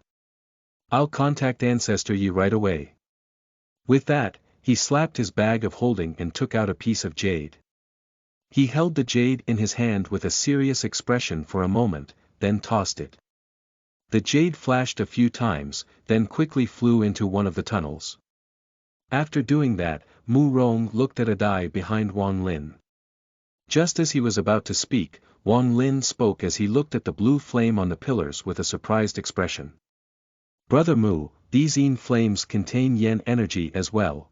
I'll contact Ancestor Yi right away. With that, he slapped his bag of holding and took out a piece of jade. He held the jade in his hand with a serious expression for a moment, then tossed it. The jade flashed a few times, then quickly flew into one of the tunnels. After doing that, Mu Rong looked at a die behind Wang Lin. Just as he was about to speak, Wang Lin spoke as he looked at the blue flame on the pillars with a surprised expression. Brother Mu, these Yin flames contain Yen energy as well.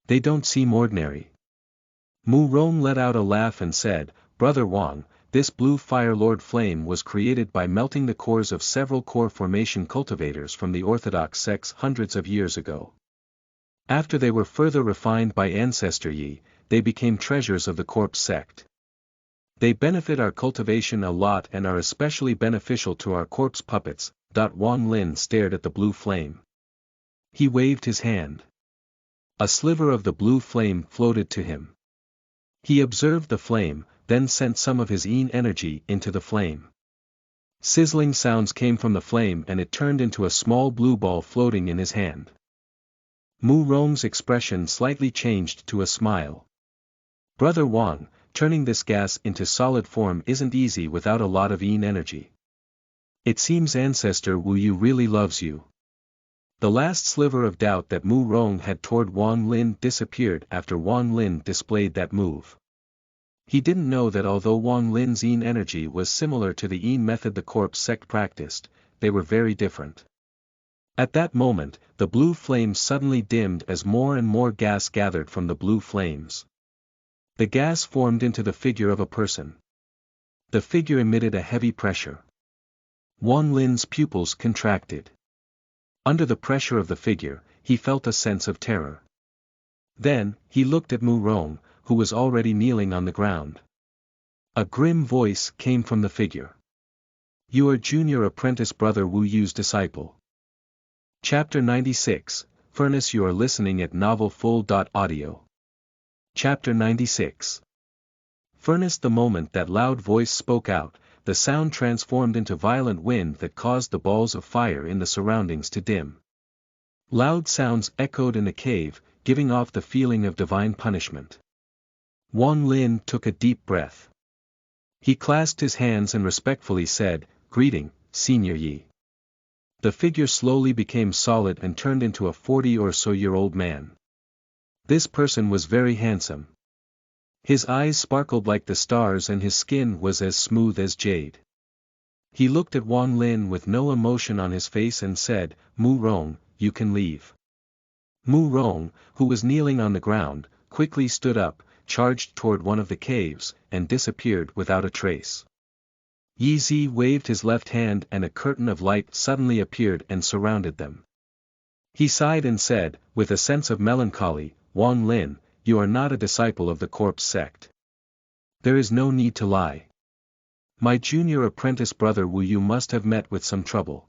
They don't seem ordinary. Mu Rong let out a laugh and said, Brother Wang, this blue Fire Lord flame was created by melting the cores of several core formation cultivators from the Orthodox sects hundreds of years ago. After they were further refined by Ancestor Yi, they became treasures of the corpse sect. They benefit our cultivation a lot and are especially beneficial to our corpse puppets. Wang Lin stared at the blue flame. He waved his hand. A sliver of the blue flame floated to him. He observed the flame, then sent some of his Yin energy into the flame. Sizzling sounds came from the flame and it turned into a small blue ball floating in his hand. Mu Rong's expression slightly changed to a smile. Brother Wang, turning this gas into solid form isn't easy without a lot of Yin energy. It seems Ancestor Wu Yu really loves you. The last sliver of doubt that Mu Rong had toward Wang Lin disappeared after Wang Lin displayed that move. He didn't know that although Wang Lin's Yin energy was similar to the Yin method the corpse sect practiced, they were very different. At that moment, the blue flames suddenly dimmed as more and more gas gathered from the blue flames. The gas formed into the figure of a person. The figure emitted a heavy pressure. Wang Lin's pupils contracted. Under the pressure of the figure, he felt a sense of terror. Then, he looked at Mu Rong, who was already kneeling on the ground. A grim voice came from the figure. You are junior apprentice Brother Wu Yu's disciple. Chapter 96, Furnace. You are listening at novelfull.audio. Chapter 96. Furnace. The moment that loud voice spoke out, the sound transformed into violent wind that caused the balls of fire in the surroundings to dim. Loud sounds echoed in the cave, giving off the feeling of divine punishment. Wang Lin took a deep breath. He clasped his hands and respectfully said, Greeting, Senior Yi. The figure slowly became solid and turned into a 40-or-so-year-old man. This person was very handsome. His eyes sparkled like the stars and his skin was as smooth as jade. He looked at Wang Lin with no emotion on his face and said, Mu Rong, you can leave. Mu Rong, who was kneeling on the ground, quickly stood up, charged toward one of the caves, and disappeared without a trace. Yi Zi waved his left hand and a curtain of light suddenly appeared and surrounded them. He sighed and said, with a sense of melancholy, Wang Lin, you are not a disciple of the corpse sect. There is no need to lie. My junior apprentice Brother Wu Yu must have met with some trouble.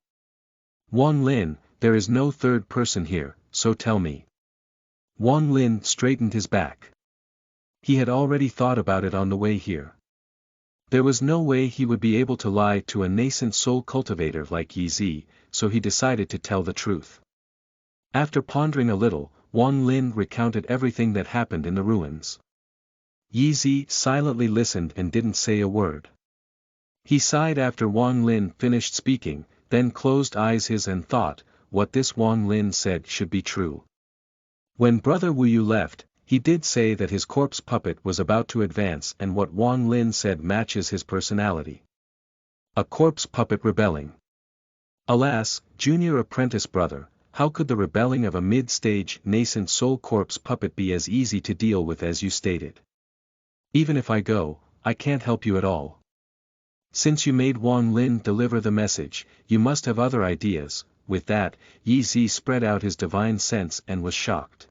Wang Lin, there is no third person here, so tell me. Wang Lin straightened his back. He had already thought about it on the way here. There was no way he would be able to lie to a nascent soul cultivator like Yi Zi, so he decided to tell the truth. After pondering a little, Wang Lin recounted everything that happened in the ruins. Yi Zi silently listened and didn't say a word. He sighed after Wang Lin finished speaking, then closed eyes and thought, what this Wang Lin said should be true. When Brother Wu Yu left, he did say that his corpse puppet was about to advance, and what Wang Lin said matches his personality. A corpse puppet rebelling. Alas, junior apprentice brother, how could the rebelling of a mid-stage nascent soul corpse puppet be as easy to deal with as you stated? Even if I go, I can't help you at all. Since you made Wang Lin deliver the message, you must have other ideas. With that, Yi Zi spread out his divine sense and was shocked.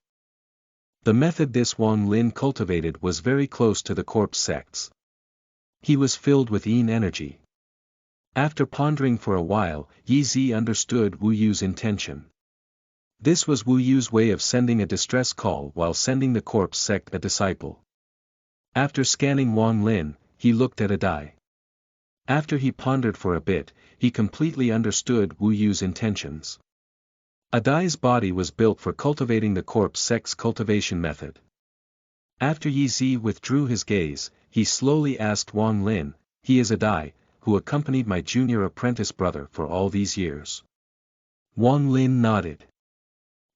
The method this Wang Lin cultivated was very close to the corpse sect's. He was filled with yin energy. After pondering for a while, Yi Zi understood Wu Yu's intention. This was Wu Yu's way of sending a distress call while sending the corpse sect a disciple. After scanning Wang Lin, he looked at Adai. After he pondered for a bit, he completely understood Wu Yu's intentions. Adai's body was built for cultivating the corpse sect's cultivation method. After Yi Zi withdrew his gaze, he slowly asked Wang Lin, "He is Adai, who accompanied my junior apprentice brother for all these years?" Wang Lin nodded.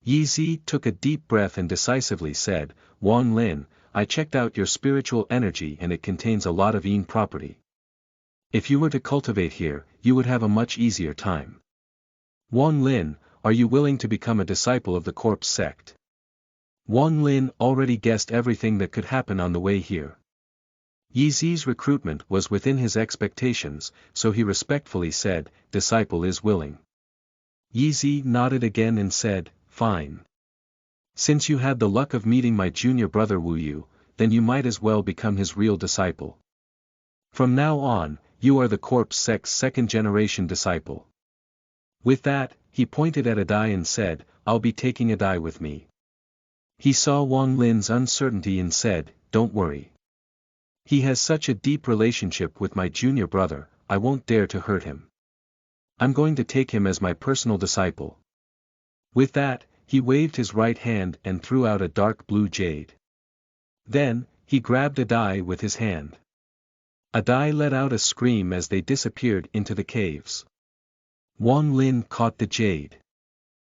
Yi Zi took a deep breath and decisively said, "Wang Lin, I checked out your spiritual energy and it contains a lot of yin property. If you were to cultivate here, you would have a much easier time. Wang Lin, are you willing to become a disciple of the corpse sect?" Wang Lin already guessed everything that could happen on the way here. Yi Zi's recruitment was within his expectations, so he respectfully said, "Disciple is willing." Yi Zi nodded again and said, "Fine. Since you had the luck of meeting my junior brother Wu Yu, then you might as well become his real disciple. From now on, you are the corpse sect's second-generation disciple." With that, he pointed at Adai and said, "I'll be taking Adai with me." He saw Wang Lin's uncertainty and said, "Don't worry. He has such a deep relationship with my junior brother, I won't dare to hurt him. I'm going to take him as my personal disciple." With that, he waved his right hand and threw out a dark blue jade. Then, he grabbed Adai with his hand. Adai let out a scream as they disappeared into the caves. Wang Lin caught the jade.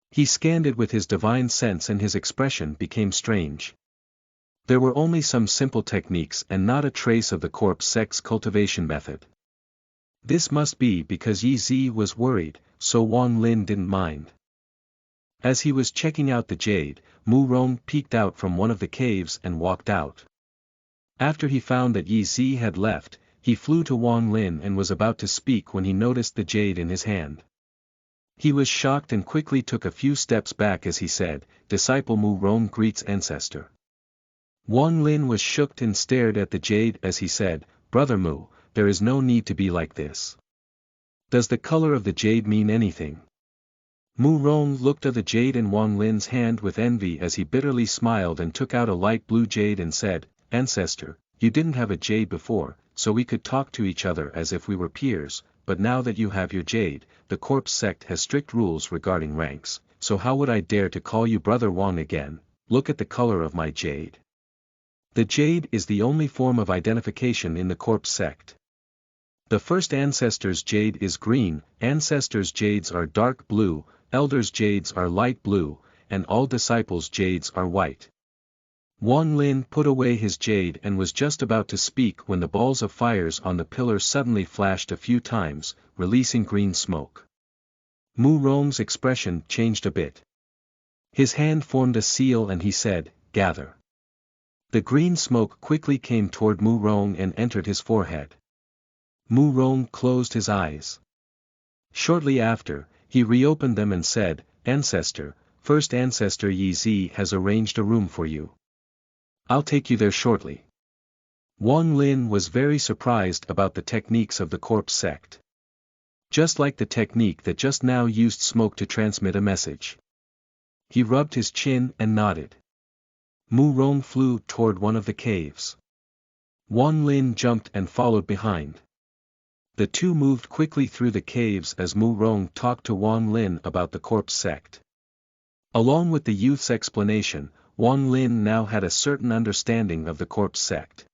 He scanned it with his divine sense and his expression became strange. There were only some simple techniques and not a trace of the corpse sect's cultivation method. This must be because Yi Zi was worried, so Wang Lin didn't mind. As he was checking out the jade, Mu Rong peeked out from one of the caves and walked out. After he found that Yi Zi had left, he flew to Wang Lin and was about to speak when he noticed the jade in his hand. He was shocked and quickly took a few steps back as he said, "Disciple Mu Rong greets ancestor." Wang Lin was shocked and stared at the jade as he said, "Brother Mu, there is no need to be like this. Does the color of the jade mean anything?" Mu Rong looked at the jade in Wang Lin's hand with envy as he bitterly smiled and took out a light blue jade and said, "Ancestor, you didn't have a jade before, so we could talk to each other as if we were peers, but now that you have your jade, the corpse sect has strict rules regarding ranks, so how would I dare to call you Brother Wang again? Look at the color of my jade. The jade is the only form of identification in the corpse sect. The first ancestor's jade is green, ancestors' jades are dark blue, elders' jades are light blue, and all disciples' jades are white." Wang Lin put away his jade and was just about to speak when the balls of fires on the pillar suddenly flashed a few times, releasing green smoke. Mu Rong's expression changed a bit. His hand formed a seal and he said, "Gather." The green smoke quickly came toward Mu Rong and entered his forehead. Mu Rong closed his eyes. Shortly after, he reopened them and said, "Ancestor, first ancestor Yi Zi has arranged a room for you. I'll take you there shortly." Wang Lin was very surprised about the techniques of the corpse sect. Just like the technique that just now used smoke to transmit a message. He rubbed his chin and nodded. Mu Rong flew toward one of the caves. Wang Lin jumped and followed behind. The two moved quickly through the caves as Mu Rong talked to Wang Lin about the corpse sect. Along with the youth's explanation, Wang Lin now had a certain understanding of the corpse sect.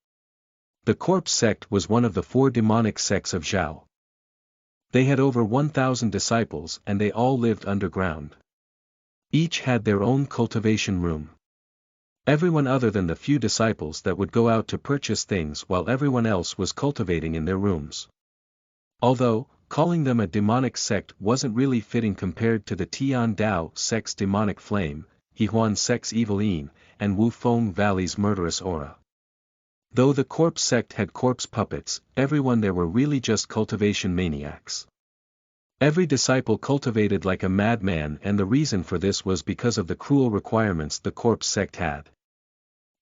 The corpse sect was one of the 4 demonic sects of Zhao. They had over 1,000 disciples and they all lived underground. Each had their own cultivation room. Everyone other than the few disciples that would go out to purchase things while everyone else was cultivating in their rooms. Although, calling them a demonic sect wasn't really fitting compared to the Tian Dao sect's demonic flame, Yihuan sect's evil yin, and Wufeng Valley's murderous aura. Though the corpse sect had corpse puppets, everyone there were really just cultivation maniacs. Every disciple cultivated like a madman, and the reason for this was because of the cruel requirements the corpse sect had.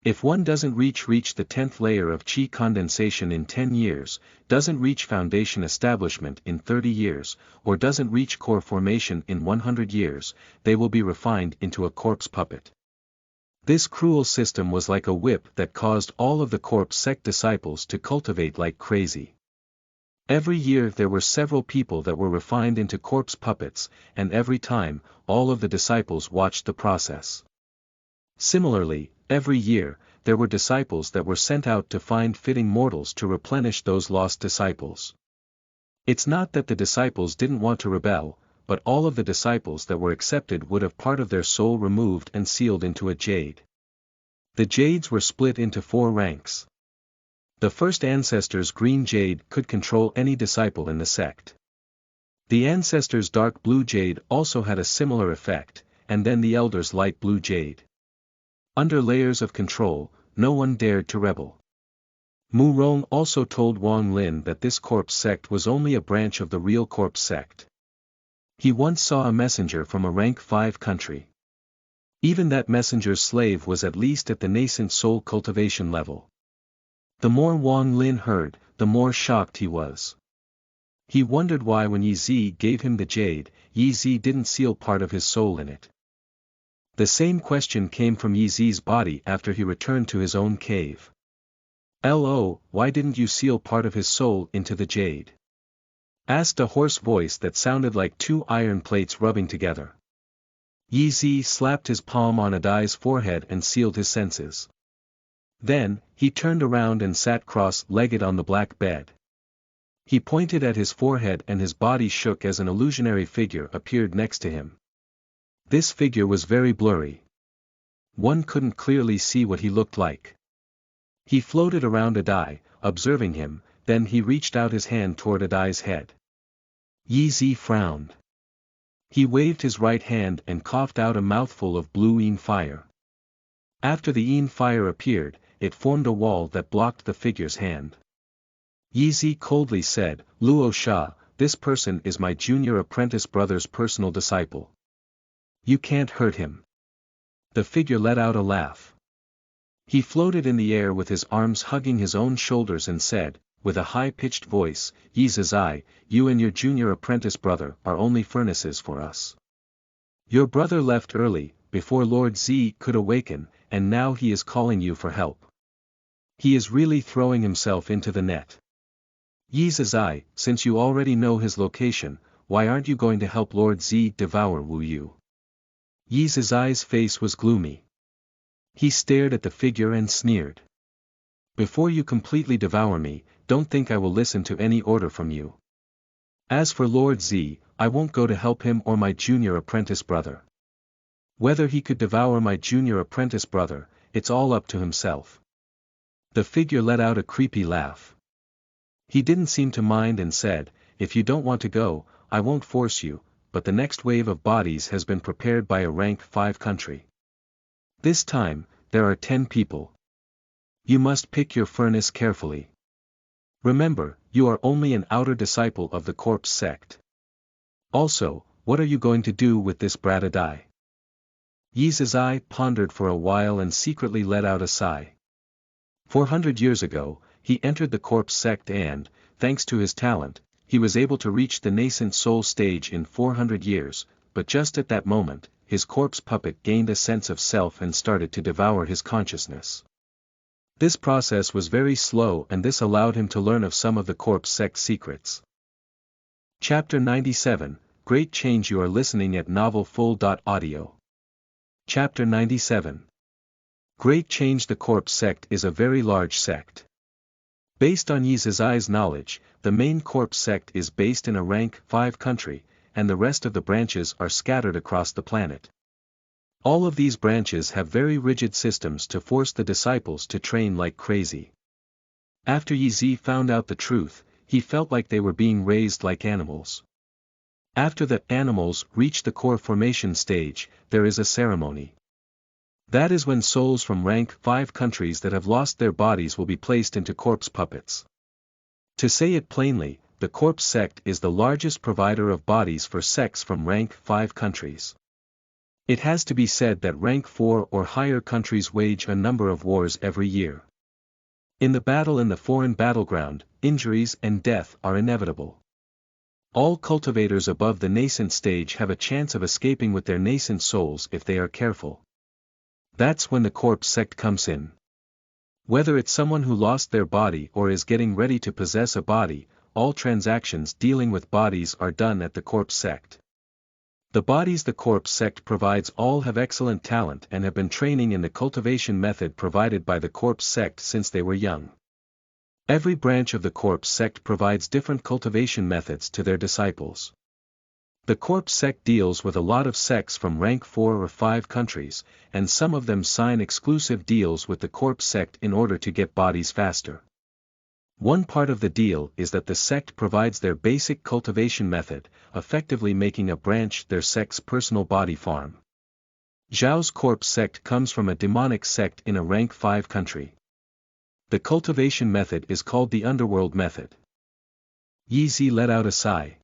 If one doesn't reach the 10th layer of qi condensation in 10 years, doesn't reach foundation establishment in 30 years, or doesn't reach core formation in 100 years, they will be refined into a corpse puppet. This cruel system was like a whip that caused all of the corpse sect disciples to cultivate like crazy. Every year there were several people that were refined into corpse puppets, and every time, all of the disciples watched the process. Similarly, every year, there were disciples that were sent out to find fitting mortals to replenish those lost disciples. It's not that the disciples didn't want to rebel, but all of the disciples that were accepted would have part of their soul removed and sealed into a jade. The jades were split into 4 ranks. The first ancestor's green jade could control any disciple in the sect. The ancestor's dark blue jade also had a similar effect, and then the elder's light blue jade. Under layers of control, no one dared to rebel. Mu Rong also told Wang Lin that this corpse sect was only a branch of the real corpse sect. He once saw a messenger from a rank 5 country. Even that messenger's slave was at least at the nascent soul cultivation level. The more Wang Lin heard, the more shocked he was. He wondered why when Yi Zi gave him the jade, Yi Zi didn't seal part of his soul in it. The same question came from Yi Zi's body after he returned to his own cave. Why didn't you seal part of his soul into the jade? Asked a hoarse voice that sounded like 2 iron plates rubbing together. Yi Zi slapped his palm on Adai's forehead and sealed his senses. Then, he turned around and sat cross-legged on the black bed. He pointed at his forehead and his body shook as an illusionary figure appeared next to him. This figure was very blurry. One couldn't clearly see what he looked like. He floated around Adai, observing him, then he reached out his hand toward Adai's head. Yi Zi frowned. He waved his right hand and coughed out a mouthful of blue yin fire. After the yin fire appeared, it formed a wall that blocked the figure's hand. Yi Zi coldly said, "Luo Sha, this person is my junior apprentice brother's personal disciple. You can't hurt him." The figure let out a laugh. He floated in the air with his arms hugging his own shoulders and said, with a high-pitched voice, "Yi Zizai, you and your junior apprentice brother are only furnaces for us. Your brother left early, before Lord Z could awaken, and now he is calling you for help. He is really throwing himself into the net. Yi Zizai, since you already know his location, why aren't you going to help Lord Z devour Wu Yu?" Yi Zizai's face was gloomy. He stared at the figure and sneered. "Before you completely devour me, don't think I will listen to any order from you. As for Lord Z, I won't go to help him or my junior apprentice brother. Whether he could devour my junior apprentice brother, it's all up to himself." The figure let out a creepy laugh. He didn't seem to mind and said, "If you don't want to go, I won't force you, but the next wave of bodies has been prepared by a rank 5 country. This time, there are 10 people. You must pick your furnace carefully. Remember, you are only an outer disciple of the corpse sect. Also, what are you going to do with this brat Adai?" Yi Zizai pondered for a while and secretly let out a sigh. 400 years ago, he entered the corpse sect and, thanks to his talent, he was able to reach the nascent soul stage in 400 years, but just at that moment, his corpse puppet gained a sense of self and started to devour his consciousness. This process was very slow, and this allowed him to learn of some of the corpse sect secrets. Chapter 97, Great Change. You are listening at novelfull.audio. Chapter 97. Great Change. The corpse sect is a very large sect. Based on Yi Zizai's knowledge, the main corpse sect is based in a rank 5 country, and the rest of the branches are scattered across the planet. All of these branches have very rigid systems to force the disciples to train like crazy. After Yi Zi found out the truth, he felt like they were being raised like animals. After the animals reach the core formation stage, there is a ceremony. That is when souls from rank 5 countries that have lost their bodies will be placed into corpse puppets. To say it plainly, the corpse sect is the largest provider of bodies for sects from rank 5 countries. It has to be said that rank 4 or higher countries wage a number of wars every year. In the battle in the foreign battleground, injuries and death are inevitable. All cultivators above the nascent stage have a chance of escaping with their nascent souls if they are careful. That's when the corpse sect comes in. Whether it's someone who lost their body or is getting ready to possess a body, all transactions dealing with bodies are done at the corpse sect. The bodies the corpse sect provides all have excellent talent and have been training in the cultivation method provided by the corpse sect since they were young. Every branch of the corpse sect provides different cultivation methods to their disciples. The corpse sect deals with a lot of sects from rank 4 or 5 countries, and some of them sign exclusive deals with the corpse sect in order to get bodies faster. One part of the deal is that the sect provides their basic cultivation method, effectively making a branch their sect's personal body farm. Zhao's corpse sect comes from a demonic sect in a rank 5 country. The cultivation method is called the underworld method. Yi Zi let out a sigh.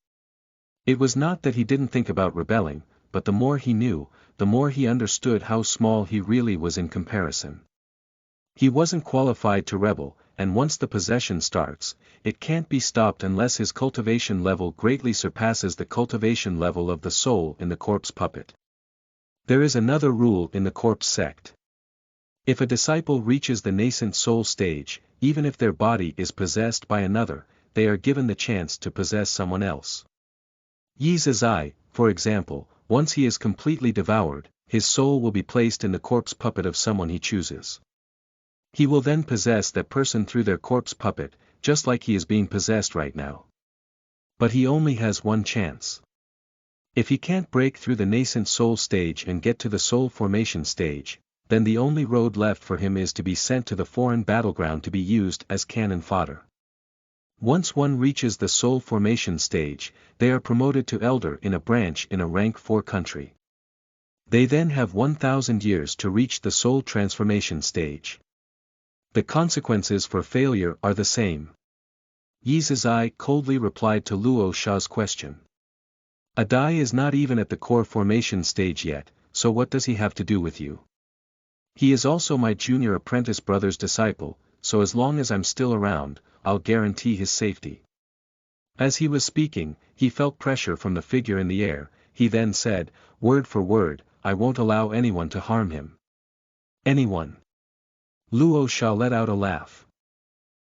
It was not that he didn't think about rebelling, but the more he knew, the more he understood how small he really was in comparison. He wasn't qualified to rebel, and once the possession starts, it can't be stopped unless his cultivation level greatly surpasses the cultivation level of the soul in the corpse puppet. There is another rule in the corpse sect. If a disciple reaches the nascent soul stage, even if their body is possessed by another, they are given the chance to possess someone else. Yi Zizai, for example, once he is completely devoured, his soul will be placed in the corpse puppet of someone he chooses. He will then possess that person through their corpse puppet, just like he is being possessed right now. But he only has one chance. If he can't break through the nascent soul stage and get to the soul formation stage, then the only road left for him is to be sent to the foreign battleground to be used as cannon fodder. Once one reaches the soul formation stage, they are promoted to elder in a branch in a rank 4 country. They then have 1,000 years to reach the soul transformation stage. The consequences for failure are the same. Yi Zizai coldly replied to Luo Sha's question. Adai is not even at the core formation stage yet, so what does he have to do with you? He is also my junior apprentice brother's disciple, so as long as I'm still around, I'll guarantee his safety. As he was speaking, he felt pressure from the figure in the air. He then said, word for word, I won't allow anyone to harm him. Anyone? Luo Sha let out a laugh.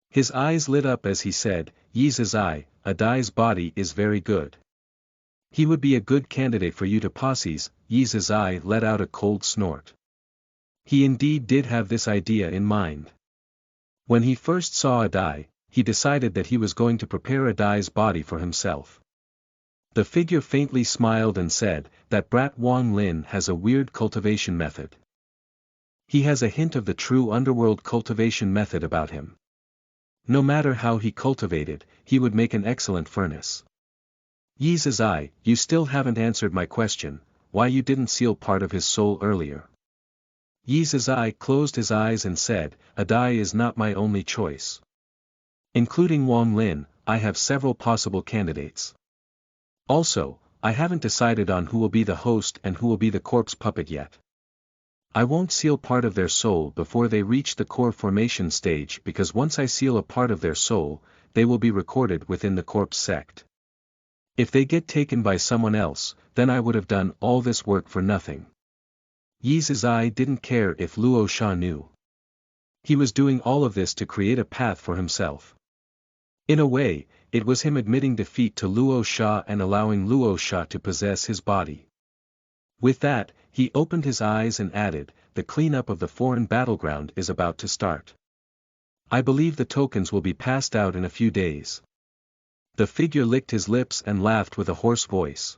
His eyes lit up as he said, Yi Zizai, Adai's body is very good. He would be a good candidate for you to posses. Yi Zizai let out a cold snort. He indeed did have this idea in mind. When he first saw Adai, he decided that he was going to prepare Adai's body for himself. The figure faintly smiled and said, that brat Wang Lin has a weird cultivation method. He has a hint of the true underworld cultivation method about him. No matter how he cultivated, he would make an excellent furnace. Yi Zizai, you still haven't answered my question, why you didn't seal part of his soul earlier. Yi Zizai closed his eyes and said, Adai is not my only choice. Including Wang Lin, I have several possible candidates. Also, I haven't decided on who will be the host and who will be the corpse puppet yet. I won't seal part of their soul before they reach the core formation stage because once I seal a part of their soul, they will be recorded within the corpse sect. If they get taken by someone else, then I would have done all this work for nothing. Yi Zizai didn't care if Luo Sha knew. He was doing all of this to create a path for himself. In a way, it was him admitting defeat to Luo Sha and allowing Luo Sha to possess his body. With that, he opened his eyes and added, "The cleanup of the foreign battleground is about to start. I believe the tokens will be passed out in a few days." The figure licked his lips and laughed with a hoarse voice.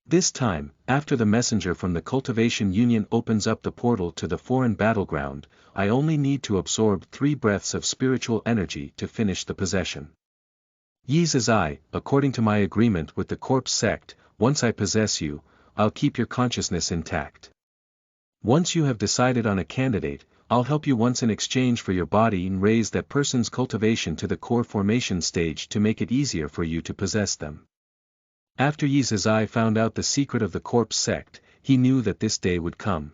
This time, after the messenger from the Cultivation Union opens up the portal to the foreign battleground, I only need to absorb 3 breaths of spiritual energy to finish the possession. Yi Zizai, according to my agreement with the corpse sect, once I possess you, I'll keep your consciousness intact. Once you have decided on a candidate, I'll help you once in exchange for your body and raise that person's cultivation to the core formation stage to make it easier for you to possess them. After Yi Zizai found out the secret of the corpse sect, he knew that this day would come.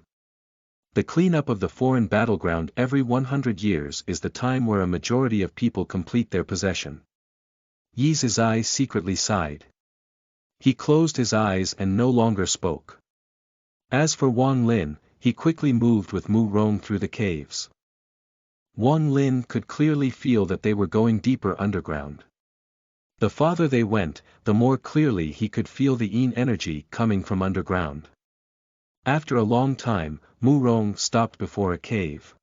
The cleanup of the foreign battleground every 100 years is the time where a majority of people complete their possession. Yi Zizai secretly sighed. He closed his eyes and no longer spoke. As for Wang Lin, he quickly moved with Mu Rong through the caves. Wang Lin could clearly feel that they were going deeper underground. The farther they went, the more clearly he could feel the Yin energy coming from underground. After a long time, Mu Rong stopped before a cave.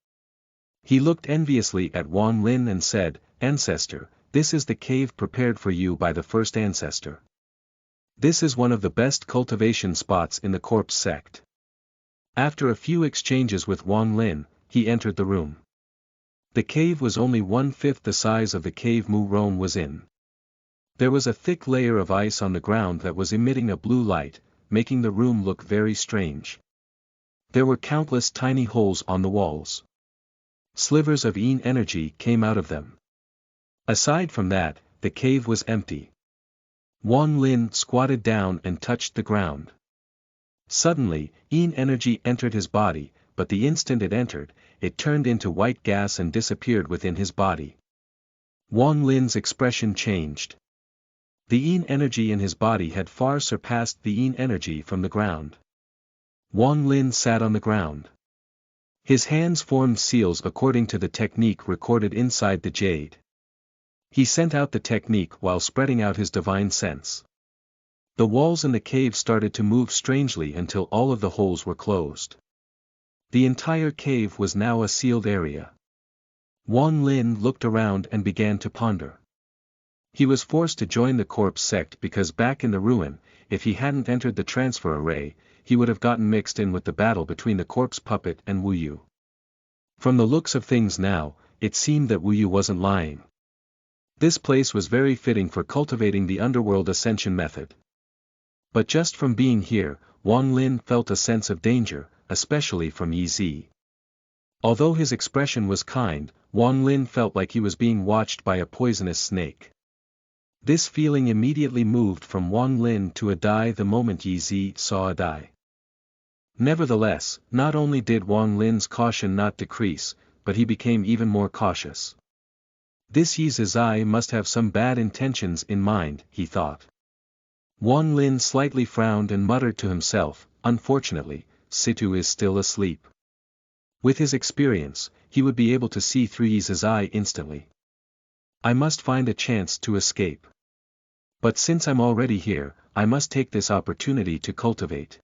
He looked enviously at Wang Lin and said, "Ancestor, this is the cave prepared for you by the first ancestor. This is one of the best cultivation spots in the corpse sect." After a few exchanges with Wang Lin, he entered the room. The cave was only 1/5 the size of the cave Mu Rong was in. There was a thick layer of ice on the ground that was emitting a blue light, making the room look very strange. There were countless tiny holes on the walls. Slivers of Yin energy came out of them. Aside from that, the cave was empty. Wang Lin squatted down and touched the ground. Suddenly, Yin energy entered his body, but the instant it entered, it turned into white gas and disappeared within his body. Wang Lin's expression changed. The Yin energy in his body had far surpassed the Yin energy from the ground. Wang Lin sat on the ground. His hands formed seals according to the technique recorded inside the jade. He sent out the technique while spreading out his divine sense. The walls in the cave started to move strangely until all of the holes were closed. The entire cave was now a sealed area. Wang Lin looked around and began to ponder. He was forced to join the corpse sect because back in the ruin, if he hadn't entered the transfer array, he would have gotten mixed in with the battle between the corpse puppet and Wu Yu. From the looks of things now, it seemed that Wu Yu wasn't lying. This place was very fitting for cultivating the underworld ascension method. But just from being here, Wang Lin felt a sense of danger, especially from Yi Zi. Although his expression was kind, Wang Lin felt like he was being watched by a poisonous snake. This feeling immediately moved from Wang Lin to a die the moment Yi Zi saw a die. Nevertheless, not only did Wang Lin's caution not decrease, but he became even more cautious. This Yi Zizai must have some bad intentions in mind, he thought. Wang Lin slightly frowned and muttered to himself, "Unfortunately, Situ is still asleep." With his experience, he would be able to see through Yi Zizai instantly. I must find a chance to escape. But since I'm already here, I must take this opportunity to cultivate.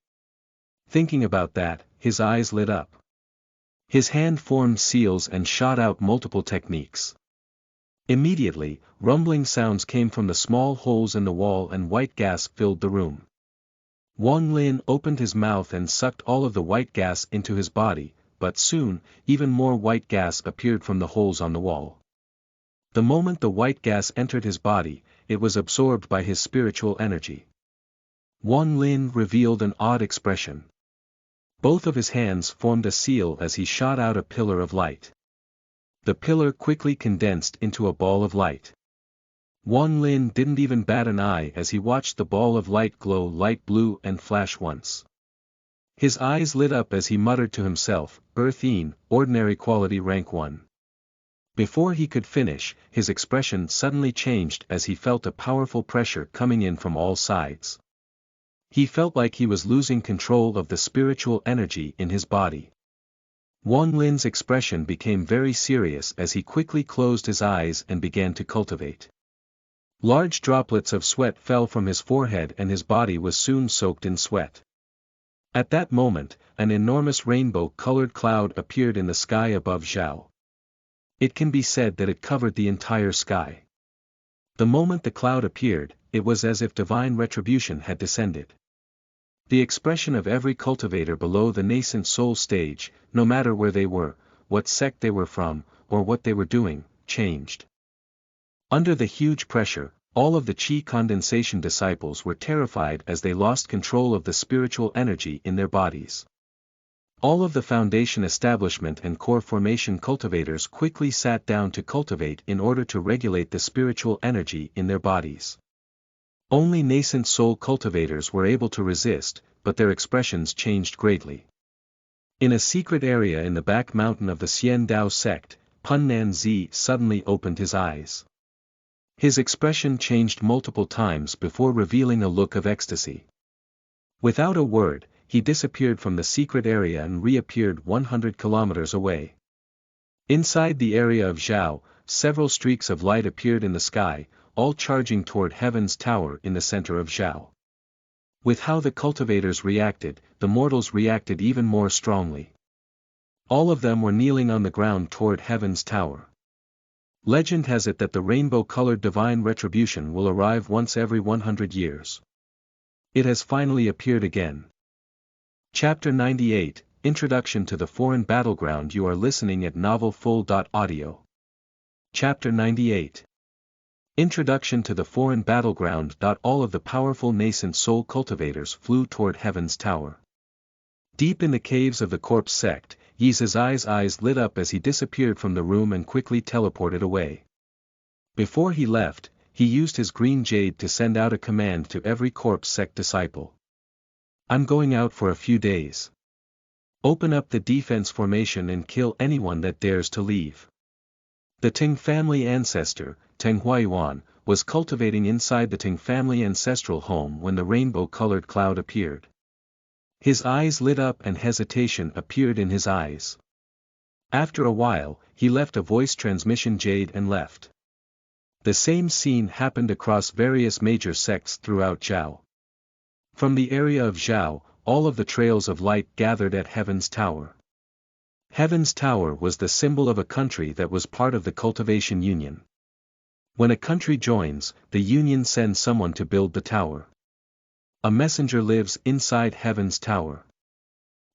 Thinking about that, his eyes lit up. His hand formed seals and shot out multiple techniques. Immediately, rumbling sounds came from the small holes in the wall and white gas filled the room. Wang Lin opened his mouth and sucked all of the white gas into his body, but soon, even more white gas appeared from the holes on the wall. The moment the white gas entered his body, it was absorbed by his spiritual energy. Wang Lin revealed an odd expression. Both of his hands formed a seal as he shot out a pillar of light. The pillar quickly condensed into a ball of light. Wang Lin didn't even bat an eye as he watched the ball of light glow light blue and flash once. His eyes lit up as he muttered to himself, "Earth Yin, ordinary quality rank 1. Before he could finish, his expression suddenly changed as he felt a powerful pressure coming in from all sides. He felt like he was losing control of the spiritual energy in his body. Wang Lin's expression became very serious as he quickly closed his eyes and began to cultivate. Large droplets of sweat fell from his forehead and his body was soon soaked in sweat. At that moment, an enormous rainbow-colored cloud appeared in the sky above Zhao. It can be said that it covered the entire sky. The moment the cloud appeared, it was as if divine retribution had descended. The expression of every cultivator below the nascent soul stage, no matter where they were, what sect they were from, or what they were doing, changed. Under the huge pressure, all of the Qi condensation disciples were terrified as they lost control of the spiritual energy in their bodies. All of the foundation establishment and core formation cultivators quickly sat down to cultivate in order to regulate the spiritual energy in their bodies. Only nascent soul cultivators were able to resist, but their expressions changed greatly. In a secret area in the back mountain of the Xian Dao sect, Pun Nanzi suddenly opened his eyes. His expression changed multiple times before revealing a look of ecstasy. Without a word, he disappeared from the secret area and reappeared 100 kilometers away. Inside the area of Zhao, several streaks of light appeared in the sky, all charging toward Heaven's Tower in the center of Zhao. With how the cultivators reacted, the mortals reacted even more strongly. All of them were kneeling on the ground toward Heaven's Tower. Legend has it that the rainbow-colored divine retribution will arrive once every 100 years. It has finally appeared again. Chapter 98, Introduction to the Foreign Battleground. You are listening at novelfull.audio. Chapter 98. Introduction to the Foreign Battleground. All of the powerful nascent soul cultivators flew toward Heaven's Tower. Deep in the caves of the corpse sect, Yi's eyes lit up as he disappeared from the room and quickly teleported away. Before he left, he used his green jade to send out a command to every corpse sect disciple. I'm going out for a few days. Open up the defense formation and kill anyone that dares to leave. The Ting family ancestor, Teng Huayuan, was cultivating inside the Ting family ancestral home when the rainbow-colored cloud appeared. His eyes lit up and hesitation appeared in his eyes. After a while, he left a voice transmission jade and left. The same scene happened across various major sects throughout Zhao. From the area of Zhao, all of the trails of light gathered at Heaven's Tower. Heaven's Tower was the symbol of a country that was part of the cultivation union. When a country joins, the union sends someone to build the tower. A messenger lives inside Heaven's Tower.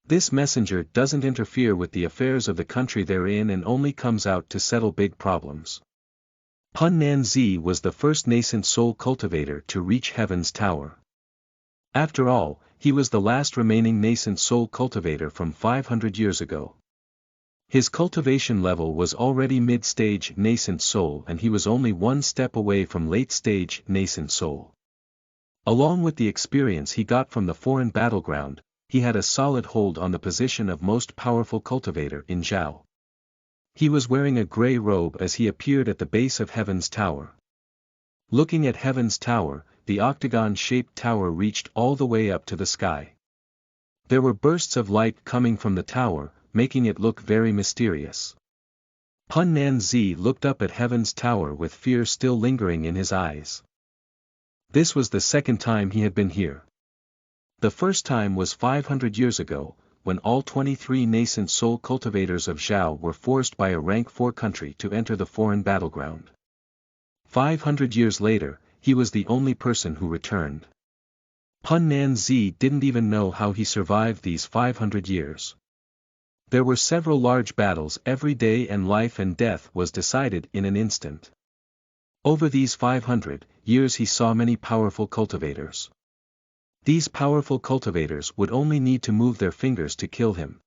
This messenger doesn't interfere with the affairs of the country they're in and only comes out to settle big problems. Pun Nanzi was the first nascent soul cultivator to reach Heaven's Tower. After all, he was the last remaining nascent soul cultivator from 500 years ago. His cultivation level was already mid-stage nascent soul and he was only one step away from late-stage nascent soul. Along with the experience he got from the foreign battleground, he had a solid hold on the position of most powerful cultivator in Zhao. He was wearing a gray robe as he appeared at the base of Heaven's Tower. Looking at Heaven's Tower, the octagon-shaped tower reached all the way up to the sky. There were bursts of light coming from the tower, making it look very mysterious. Pun Nanzi looked up at Heaven's Tower with fear still lingering in his eyes. This was the second time he had been here. The first time was 500 years ago, when all 23 nascent soul cultivators of Zhao were forced by a rank 4 country to enter the foreign battleground. 500 years later, he was the only person who returned. Pun Nanzi didn't even know how he survived these 500 years. There were several large battles every day and life and death was decided in an instant. Over these 500 years he saw many powerful cultivators. These powerful cultivators would only need to move their fingers to kill him.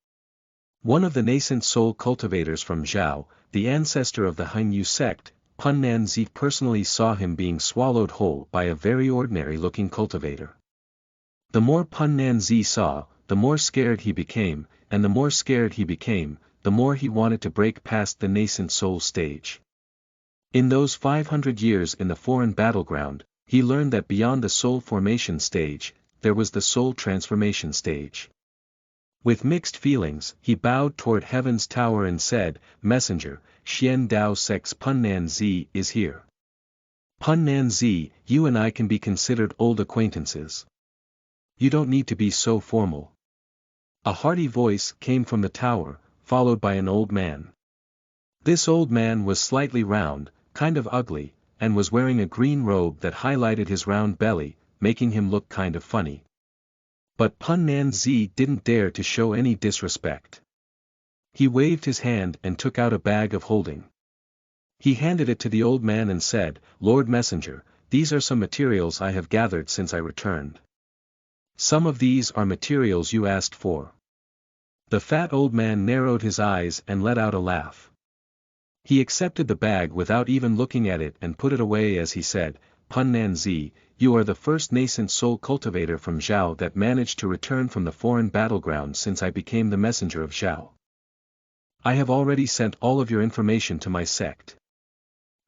One of the nascent soul cultivators from Zhao, the ancestor of the Hanyu sect, Pun Nanzi personally saw him being swallowed whole by a very ordinary-looking cultivator. The more Pun Nanzi saw, the more scared he became, and the more scared he became, the more he wanted to break past the nascent soul stage. In those 500 years in the foreign battleground, he learned that beyond the soul formation stage, there was the soul transformation stage. With mixed feelings, he bowed toward Heaven's Tower and said, "Messenger, Xian Dao Sex Punnan Zi is here. Punnan Zi, you and I can be considered old acquaintances. You don't need to be so formal." A hearty voice came from the tower, followed by an old man. This old man was slightly round, kind of ugly, and was wearing a green robe that highlighted his round belly, making him look kind of funny. But Punnan Zi didn't dare to show any disrespect. He waved his hand and took out a bag of holding. He handed it to the old man and said, "Lord Messenger, these are some materials I have gathered since I returned. Some of these are materials you asked for." The fat old man narrowed his eyes and let out a laugh. He accepted the bag without even looking at it and put it away as he said, "Punnan Zi, you are the first nascent soul cultivator from Zhao that managed to return from the foreign battleground since I became the messenger of Zhao. I have already sent all of your information to my sect.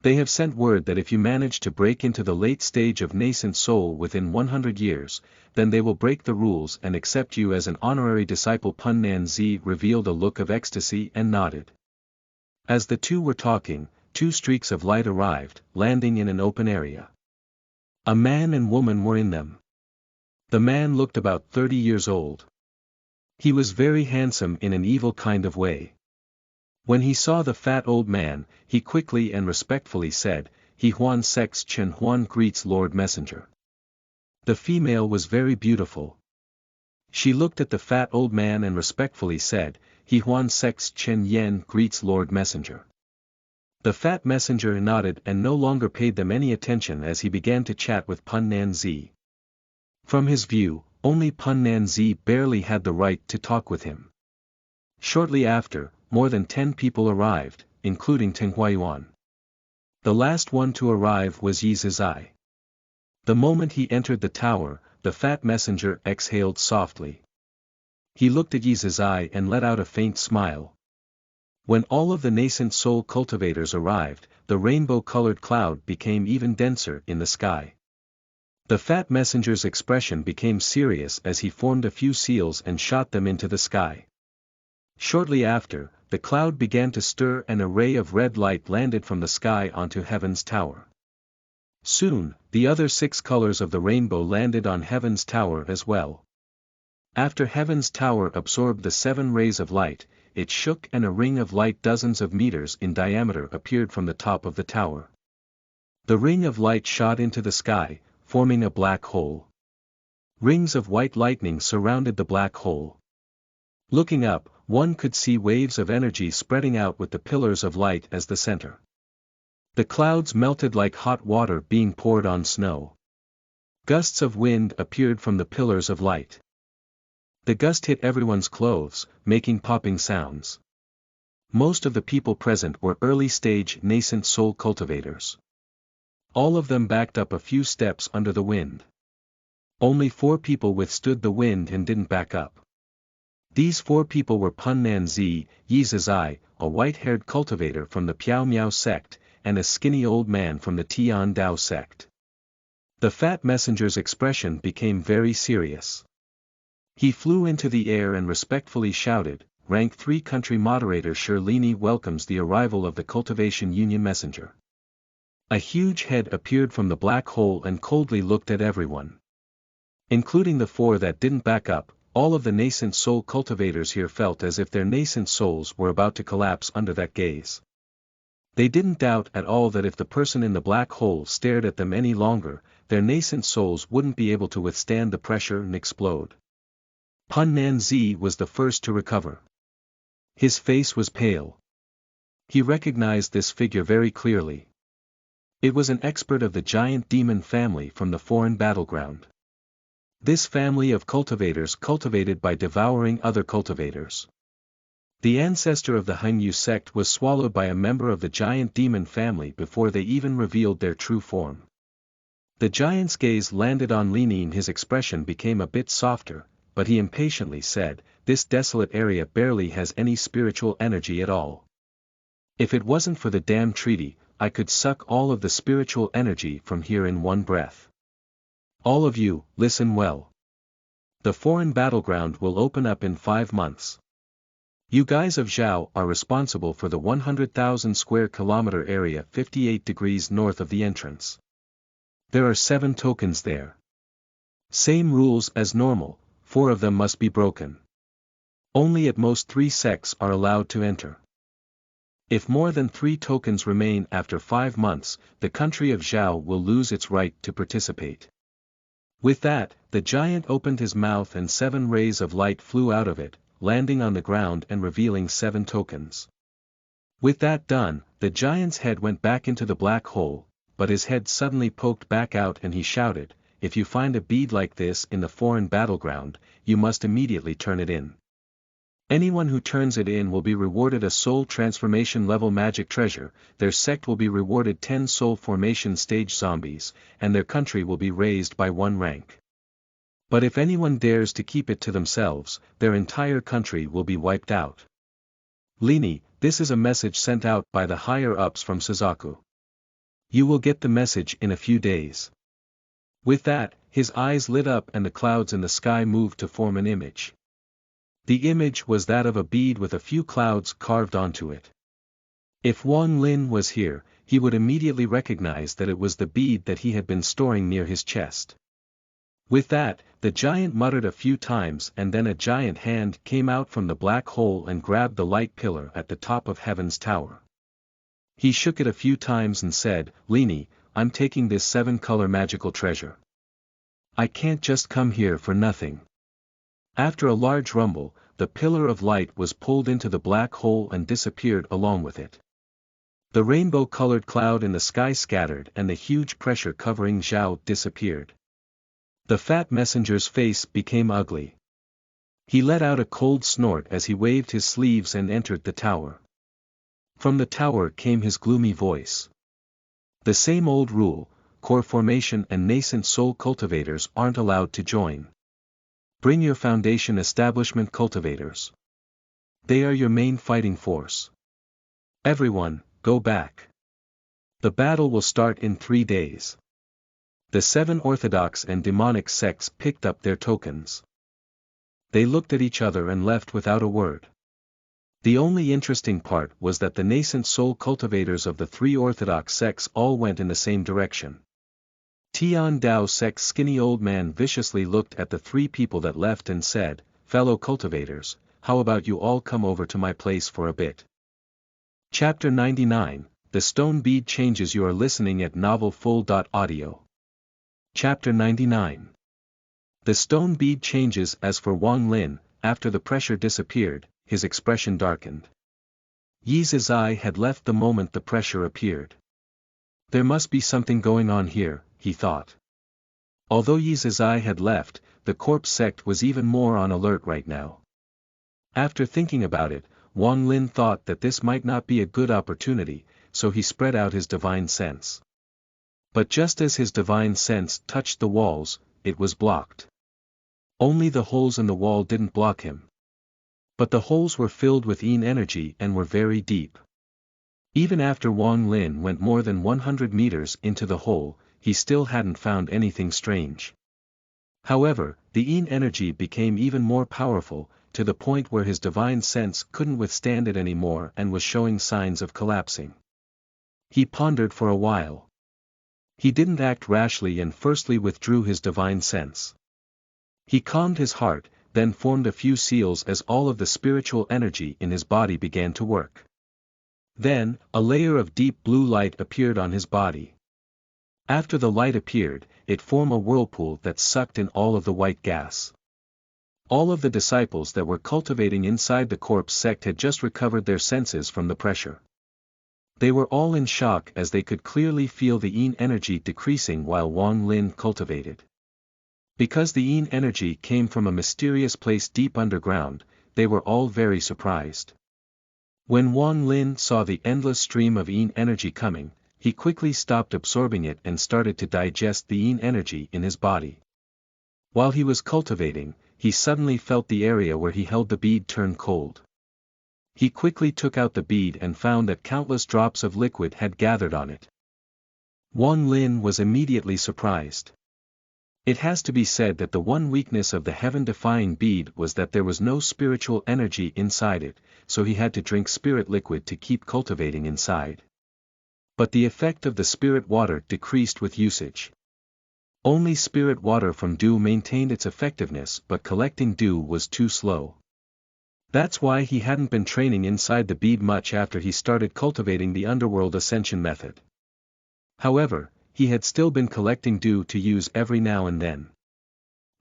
They have sent word that if you manage to break into the late stage of nascent soul within 100 years, then they will break the rules and accept you as an honorary disciple." Punnan Zi revealed a look of ecstasy and nodded. As the two were talking, two streaks of light arrived, landing in an open area. A man and woman were in them. The man looked about 30 years old. He was very handsome in an evil kind of way. When he saw the fat old man, he quickly and respectfully said, "He Huan Sex Chen Huan greets Lord Messenger." The female was very beautiful. She looked at the fat old man and respectfully said, "He Huan Sex Chen Yen greets Lord Messenger." The fat messenger nodded and no longer paid them any attention as he began to chat with Punnan Zi. From his view, only Punnan Zi barely had the right to talk with him. Shortly after, more than 10 people arrived, including Teng Huayuan. The last one to arrive was Yi Zizai. The moment he entered the tower, the fat messenger exhaled softly. He looked at Yi Zizai and let out a faint smile. When all of the nascent soul cultivators arrived, the rainbow-colored cloud became even denser in the sky. The fat messenger's expression became serious as he formed a few seals and shot them into the sky. Shortly after, the cloud began to stir and a ray of red light landed from the sky onto Heaven's Tower. Soon, the other 6 colors of the rainbow landed on Heaven's Tower as well. After Heaven's Tower absorbed the 7 rays of light, it shook and a ring of light dozens of meters in diameter appeared from the top of the tower. The ring of light shot into the sky, forming a black hole. Rings of white lightning surrounded the black hole. Looking up, one could see waves of energy spreading out with the pillars of light as the center. The clouds melted like hot water being poured on snow. Gusts of wind appeared from the pillars of light. The gust hit everyone's clothes, making popping sounds. Most of the people present were early-stage nascent soul cultivators. All of them backed up a few steps under the wind. Only 4 people withstood the wind and didn't back up. These 4 people were Punnan Zi, Yi Zizai, a white-haired cultivator from the Piao Miao sect, and a skinny old man from the Tian Dao sect. The fat messenger's expression became very serious. He flew into the air and respectfully shouted, "Rank 3 country moderator Shirlini welcomes the arrival of the Cultivation Union messenger." A huge head appeared from the black hole and coldly looked at everyone. Including the 4 that didn't back up, all of the nascent soul cultivators here felt as if their nascent souls were about to collapse under that gaze. They didn't doubt at all that if the person in the black hole stared at them any longer, their nascent souls wouldn't be able to withstand the pressure and explode. Punnan Zi was the first to recover. His face was pale. He recognized this figure very clearly. It was an expert of the giant demon family from the foreign battleground. This family of cultivators cultivated by devouring other cultivators. The ancestor of the Hengyu sect was swallowed by a member of the giant demon family before they even revealed their true form. The giant's gaze landed on Lini and his expression became a bit softer, but he impatiently said, "This desolate area barely has any spiritual energy at all. If it wasn't for the damn treaty, I could suck all of the spiritual energy from here in one breath. All of you, listen well. The foreign battleground will open up in 5 months. You guys of Zhao are responsible for the 100,000 square kilometer area 58 degrees north of the entrance. There are 7 tokens there. Same rules as normal, 4 of them must be broken. Only at most 3 sects are allowed to enter. If more than 3 tokens remain after 5 months, the country of Zhao will lose its right to participate. With that, the giant opened his mouth and 7 rays of light flew out of it, landing on the ground and revealing 7 tokens. With that done, the giant's head went back into the black hole, but his head suddenly poked back out and he shouted, "If you find a bead like this in the foreign battleground, you must immediately turn it in. Anyone who turns it in will be rewarded a soul transformation level magic treasure, their sect will be rewarded 10 soul formation stage zombies, and their country will be raised by 1 rank. But if anyone dares to keep it to themselves, their entire country will be wiped out. Lini, this is a message sent out by the higher-ups from Suzaku. You will get the message in a few days." With that, his eyes lit up and the clouds in the sky moved to form an image. The image was that of a bead with a few clouds carved onto it. If Wang Lin was here, he would immediately recognize that it was the bead that he had been storing near his chest. With that, the giant muttered a few times and then a giant hand came out from the black hole and grabbed the light pillar at the top of Heaven's Tower. He shook it a few times and said, "Lini, I'm taking this 7-color magical treasure. I can't just come here for nothing." After a large rumble, the pillar of light was pulled into the black hole and disappeared along with it. The rainbow-colored cloud in the sky scattered and the huge pressure covering Zhao disappeared. The fat messenger's face became ugly. He let out a cold snort as he waved his sleeves and entered the tower. From the tower came his gloomy voice. "The same old rule, core formation and nascent soul cultivators aren't allowed to join. Bring your foundation establishment cultivators. They are your main fighting force. Everyone, go back. The battle will start in 3 days." The 7 orthodox and demonic sects picked up their tokens. They looked at each other and left without a word. The only interesting part was that the nascent soul cultivators of the 3 orthodox sects all went in the same direction. Tian Dao sect's skinny old man viciously looked at the 3 people that left and said, "Fellow cultivators, how about you all come over to my place for a bit?" Chapter 99, The Stone Bead Changes. You are listening at novelfull.audio. Chapter 99. The stone bead changes. As for Wang Lin, after the pressure disappeared, his expression darkened. Yi Zizai had left the moment the pressure appeared. There must be something going on here, he thought. Although Yi Zizai had left, the corpse sect was even more on alert right now. After thinking about it, Wang Lin thought that this might not be a good opportunity, so he spread out his divine sense. But just as his divine sense touched the walls, it was blocked. Only the holes in the wall didn't block him. But the holes were filled with yin energy and were very deep. Even after Wang Lin went more than 100 meters into the hole, he still hadn't found anything strange. However, the yin energy became even more powerful, to the point where his divine sense couldn't withstand it anymore and was showing signs of collapsing. He pondered for a while. He didn't act rashly and firstly withdrew his divine sense. He calmed his heart, then formed a few seals as all of the spiritual energy in his body began to work. Then, a layer of deep blue light appeared on his body. After the light appeared, it formed a whirlpool that sucked in all of the white gas. All of the disciples that were cultivating inside the corpse sect had just recovered their senses from the pressure. They were all in shock as they could clearly feel the yin energy decreasing while Wang Lin cultivated. Because the yin energy came from a mysterious place deep underground, they were all very surprised. When Wang Lin saw the endless stream of yin energy coming, he quickly stopped absorbing it and started to digest the yin energy in his body. While he was cultivating, he suddenly felt the area where he held the bead turn cold. He quickly took out the bead and found that countless drops of liquid had gathered on it. Wang Lin was immediately surprised. It has to be said that the one weakness of the heaven-defying bead was that there was no spiritual energy inside it, so he had to drink spirit liquid to keep cultivating inside. But the effect of the spirit water decreased with usage. Only spirit water from dew maintained its effectiveness, but collecting dew was too slow. That's why he hadn't been training inside the bead much after he started cultivating the underworld ascension method. However, he had still been collecting dew to use every now and then.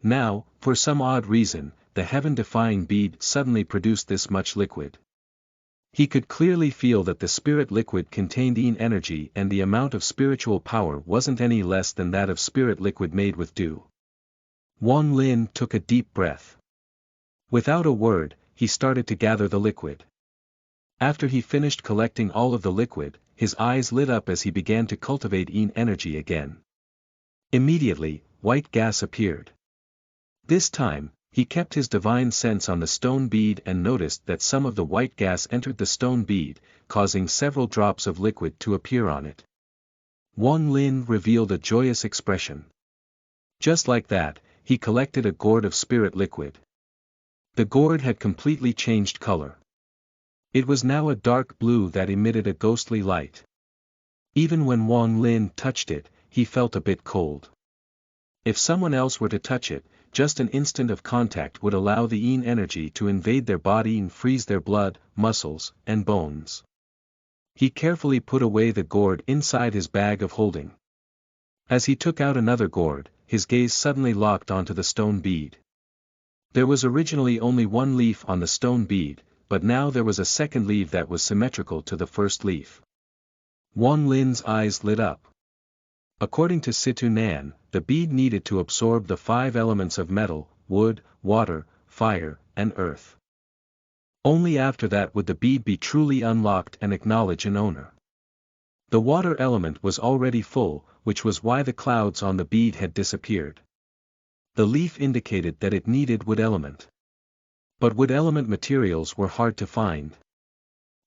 Now, for some odd reason, the heaven-defying bead suddenly produced this much liquid. He could clearly feel that the spirit liquid contained yin energy, and the amount of spiritual power wasn't any less than that of spirit liquid made with dew. Wan Lin took a deep breath. Without a word, he started to gather the liquid. After he finished collecting all of the liquid, his eyes lit up as he began to cultivate yin energy again. Immediately, white gas appeared. This time, he kept his divine sense on the stone bead and noticed that some of the white gas entered the stone bead, causing several drops of liquid to appear on it. Wan Lin revealed a joyous expression. Just like that, he collected a gourd of spirit liquid. The gourd had completely changed color. It was now a dark blue that emitted a ghostly light. Even when Wan Lin touched it, he felt a bit cold. If someone else were to touch it, just an instant of contact would allow the yin energy to invade their body and freeze their blood, muscles, and bones. He carefully put away the gourd inside his bag of holding. As he took out another gourd, his gaze suddenly locked onto the stone bead. There was originally only one leaf on the stone bead, but now there was a second leaf that was symmetrical to the first leaf. Wan Lin's eyes lit up. According to Situ Nan, the bead needed to absorb the 5 elements of metal, wood, water, fire, and earth. Only after that would the bead be truly unlocked and acknowledge an owner. The water element was already full, which was why the clouds on the bead had disappeared. The leaf indicated that it needed wood element. But wood element materials were hard to find.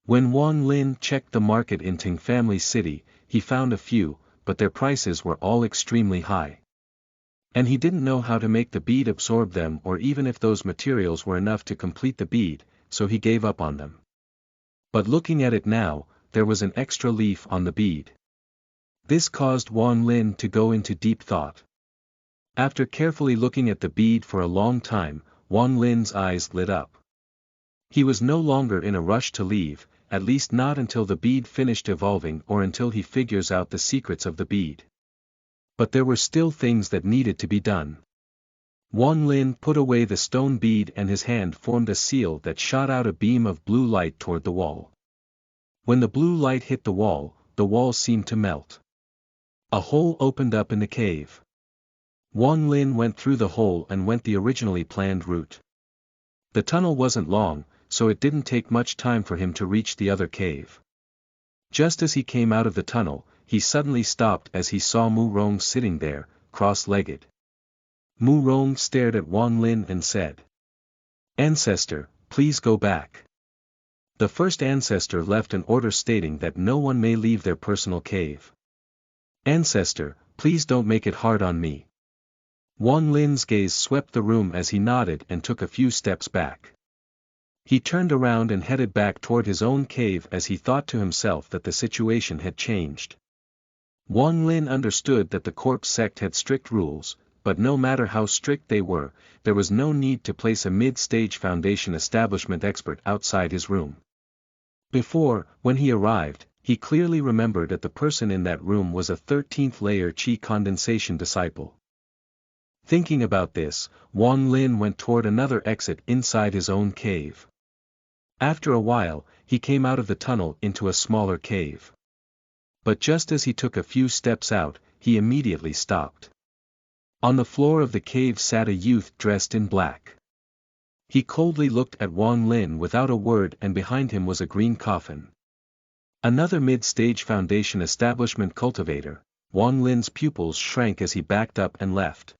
When Wan Lin checked the market in Ting Family City, he found a few, but their prices were all extremely high. And he didn't know how to make the bead absorb them or even if those materials were enough to complete the bead, so he gave up on them. But looking at it now, there was an extra leaf on the bead. This caused Wan Lin to go into deep thought. After carefully looking at the bead for a long time, Wan Lin's eyes lit up. He was no longer in a rush to leave, at least not until the bead finished evolving or until he figures out the secrets of the bead. But there were still things that needed to be done. Wan Lin put away the stone bead and his hand formed a seal that shot out a beam of blue light toward the wall. When the blue light hit the wall seemed to melt. A hole opened up in the cave. Wan Lin went through the hole and went the originally planned route. The tunnel wasn't long, so it didn't take much time for him to reach the other cave. Just as he came out of the tunnel, he suddenly stopped as he saw Mu Rong sitting there, cross-legged. Mu Rong stared at Wan Lin and said, "Ancestor, please go back." The first ancestor left an order stating that no one may leave their personal cave. "Ancestor, please don't make it hard on me." Wan Lin's gaze swept the room as he nodded and took a few steps back. He turned around and headed back toward his own cave as he thought to himself that the situation had changed. Wan Lin understood that the corpse sect had strict rules, but no matter how strict they were, there was no need to place a mid-stage foundation establishment expert outside his room. Before, when he arrived, he clearly remembered that the person in that room was a 13th layer Qi condensation disciple. Thinking about this, Wan Lin went toward another exit inside his own cave. After a while, he came out of the tunnel into a smaller cave. But just as he took a few steps out, he immediately stopped. On the floor of the cave sat a youth dressed in black. He coldly looked at Wan Lin without a word, and behind him was a green coffin. Another mid-stage foundation establishment cultivator. Wan Lin's pupils shrank as he backed up and left.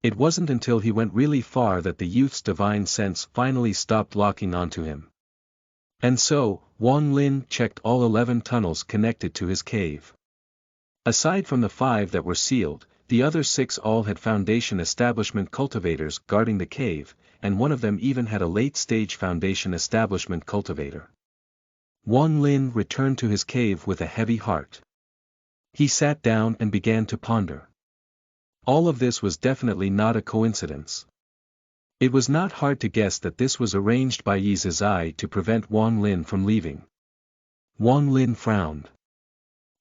It wasn't until he went really far that the youth's divine sense finally stopped locking onto him. And so, Wan Lin checked all 11 tunnels connected to his cave. Aside from the 5 that were sealed, The other 6 all had Foundation Establishment cultivators guarding the cave, and one of them even had a late-stage Foundation Establishment cultivator. Wang Lin returned to his cave with a heavy heart. He sat down and began to ponder. All of this was definitely not a coincidence. It was not hard to guess that this was arranged by Yi Zizai to prevent Wang Lin from leaving. Wang Lin frowned.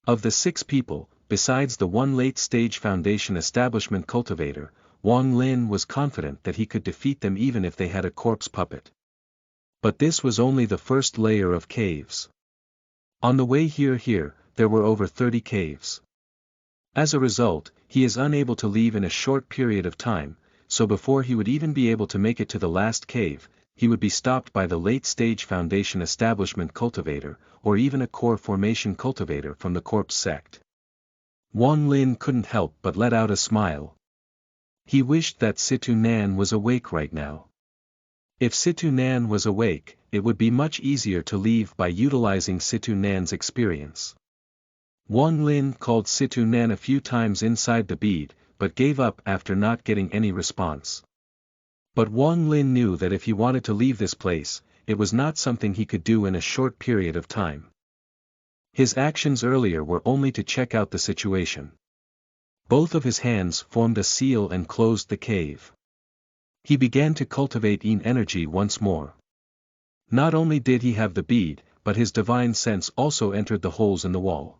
Of the 6 people, besides the one late-stage Foundation Establishment cultivator, Wang Lin was confident that he could defeat them even if they had a corpse puppet. But this was only the first layer of caves. On the way here, there were over 30 caves. As a result, he is unable to leave in a short period of time, so before he would even be able to make it to the last cave, he would be stopped by the late-stage Foundation Establishment cultivator, or even a core formation cultivator from the corpse sect. Wang Lin couldn't help but let out a smile. He wished that Situ Nan was awake right now. If Situ Nan was awake, it would be much easier to leave by utilizing Situ Nan's experience. Wang Lin called Situ Nan a few times inside the bead, but gave up after not getting any response. But Wang Lin knew that if he wanted to leave this place, it was not something he could do in a short period of time. His actions earlier were only to check out the situation. Both of his hands formed a seal and closed the cave. He began to cultivate Yin energy once more. Not only did he have the bead, but his divine sense also entered the holes in the wall.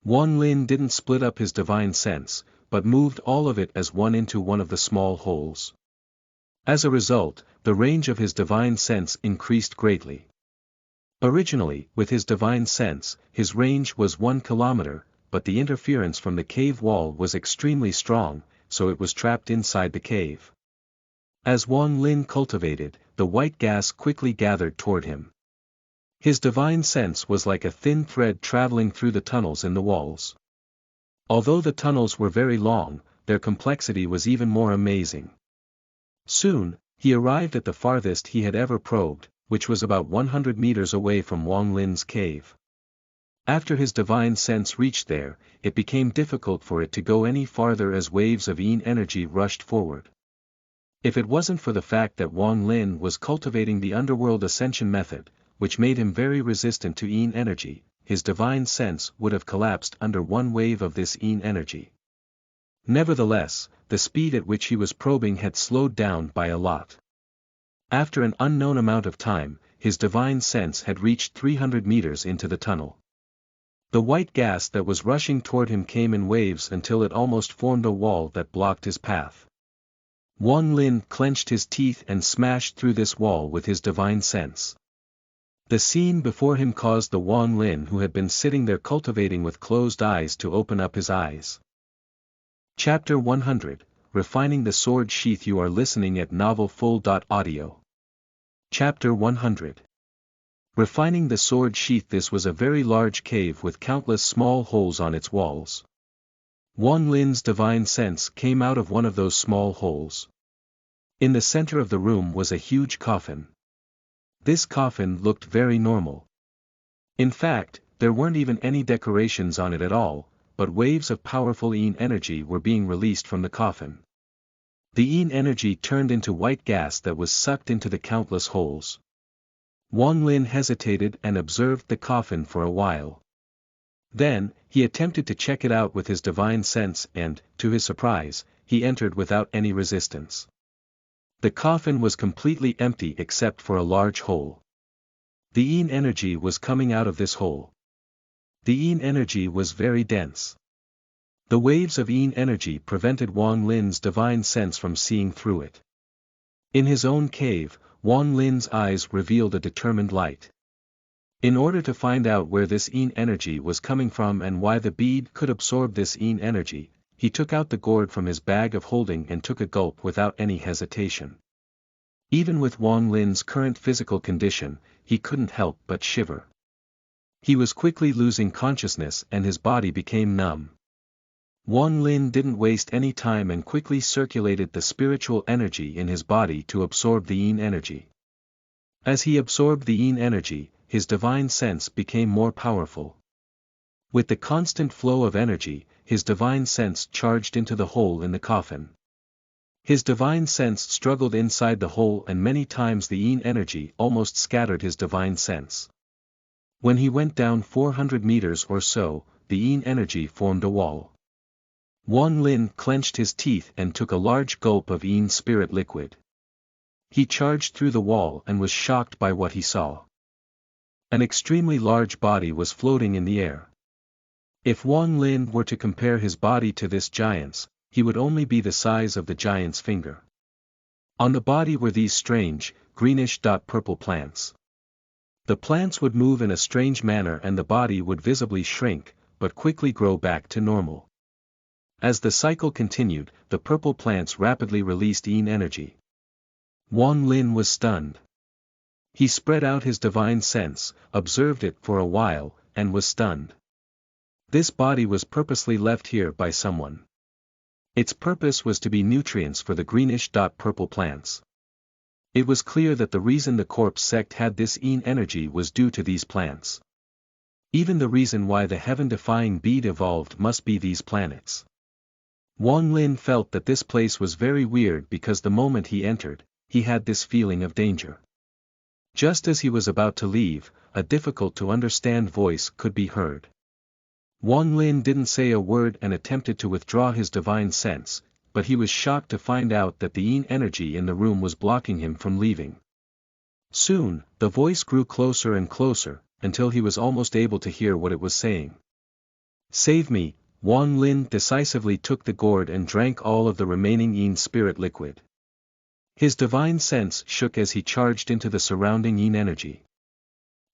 Wang Lin didn't split up his divine sense, but moved all of it as one into one of the small holes. As a result, the range of his divine sense increased greatly. Originally, with his divine sense, his range was 1 kilometer, but the interference from the cave wall was extremely strong, so it was trapped inside the cave. As Wang Lin cultivated, the white gas quickly gathered toward him. His divine sense was like a thin thread traveling through the tunnels in the walls. Although the tunnels were very long, their complexity was even more amazing. Soon, he arrived at the farthest he had ever probed, which was about 100 meters away from Wang Lin's cave. After his divine sense reached there, it became difficult for it to go any farther as waves of Yin energy rushed forward. If it wasn't for the fact that Wang Lin was cultivating the underworld ascension method, which made him very resistant to Yin energy, his divine sense would have collapsed under one wave of this Yin energy. Nevertheless, the speed at which he was probing had slowed down by a lot. After an unknown amount of time, his divine sense had reached 300 meters into the tunnel. The white gas that was rushing toward him came in waves until it almost formed a wall that blocked his path. Wang Lin clenched his teeth and smashed through this wall with his divine sense. The scene before him caused the Wang Lin who had been sitting there cultivating with closed eyes to open up his eyes. Chapter 100, Refining the Sword Sheath. You are listening at novelfull.audio. Chapter 100. Refining the Sword Sheath. This was a very large cave with countless small holes on its walls. Wang Lin's divine sense came out of one of those small holes. In the center of the room was a huge coffin. This coffin looked very normal. In fact, there weren't even any decorations on it at all, but waves of powerful Yin energy were being released from the coffin. The Yin energy turned into white gas that was sucked into the countless holes. Wang Lin hesitated and observed the coffin for a while. Then, he attempted to check it out with his divine sense and, to his surprise, he entered without any resistance. The coffin was completely empty except for a large hole. The Yin energy was coming out of this hole. The Yin energy was very dense. The waves of Yin energy prevented Wang Lin's divine sense from seeing through it. In his own cave, Wang Lin's eyes revealed a determined light. In order to find out where this Yin energy was coming from and why the bead could absorb this Yin energy, he took out the gourd from his bag of holding and took a gulp without any hesitation. Even with Wang Lin's current physical condition, he couldn't help but shiver. He was quickly losing consciousness and his body became numb. Wang Lin didn't waste any time and quickly circulated the spiritual energy in his body to absorb the Yin energy. As he absorbed the Yin energy, his divine sense became more powerful. With the constant flow of energy, his divine sense charged into the hole in the coffin. His divine sense struggled inside the hole, and many times the yin energy almost scattered his divine sense. When he went down 400 meters or so, the yin energy formed a wall. Wang Lin clenched his teeth and took a large gulp of yin spirit liquid. He charged through the wall and was shocked by what he saw. An extremely large body was floating in the air. If Wang Lin were to compare his body to this giant's, he would only be the size of the giant's finger. On the body were these strange, greenish-purple plants. The plants would move in a strange manner and the body would visibly shrink, but quickly grow back to normal. As the cycle continued, the purple plants rapidly released yin energy. Wang Lin was stunned. He spread out his divine sense, observed it for a while, and was stunned. This body was purposely left here by someone. Its purpose was to be nutrients for the greenish-purple plants. It was clear that the reason the corpse sect had this yin energy was due to these plants. Even the reason why the heaven-defying bead evolved must be these planets. Wang Lin felt that this place was very weird because the moment he entered, he had this feeling of danger. Just as he was about to leave, a difficult-to-understand voice could be heard. Wang Lin didn't say a word and attempted to withdraw his divine sense, but he was shocked to find out that the yin energy in the room was blocking him from leaving. Soon, the voice grew closer and closer, until he was almost able to hear what it was saying. "Save me." Wang Lin decisively took the gourd and drank all of the remaining yin spirit liquid. His divine sense shook as he charged into the surrounding yin energy.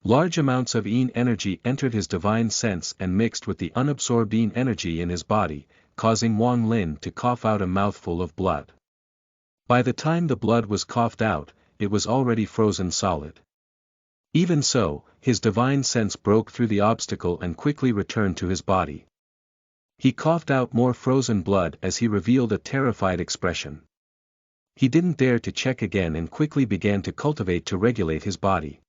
Large amounts of yin energy entered his divine sense and mixed with the unabsorbed yin energy in his body, causing Wang Lin to cough out a mouthful of blood. By the time the blood was coughed out, it was already frozen solid. Even so, his divine sense broke through the obstacle and quickly returned to his body. He coughed out more frozen blood as he revealed a terrified expression. He didn't dare to check again and quickly began to cultivate to regulate his body.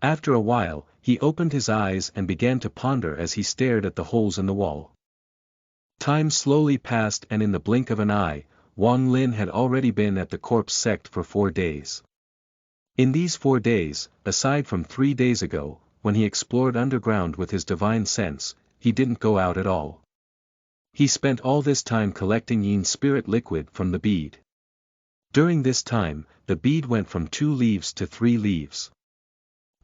After a while, he opened his eyes and began to ponder as he stared at the holes in the wall. Time slowly passed and in the blink of an eye, Wang Lin had already been at the corpse sect for 4 days. In these 4 days, aside from 3 days ago, when he explored underground with his divine sense, he didn't go out at all. He spent all this time collecting yin spirit liquid from the bead. During this time, the bead went from 2 leaves to 3 leaves.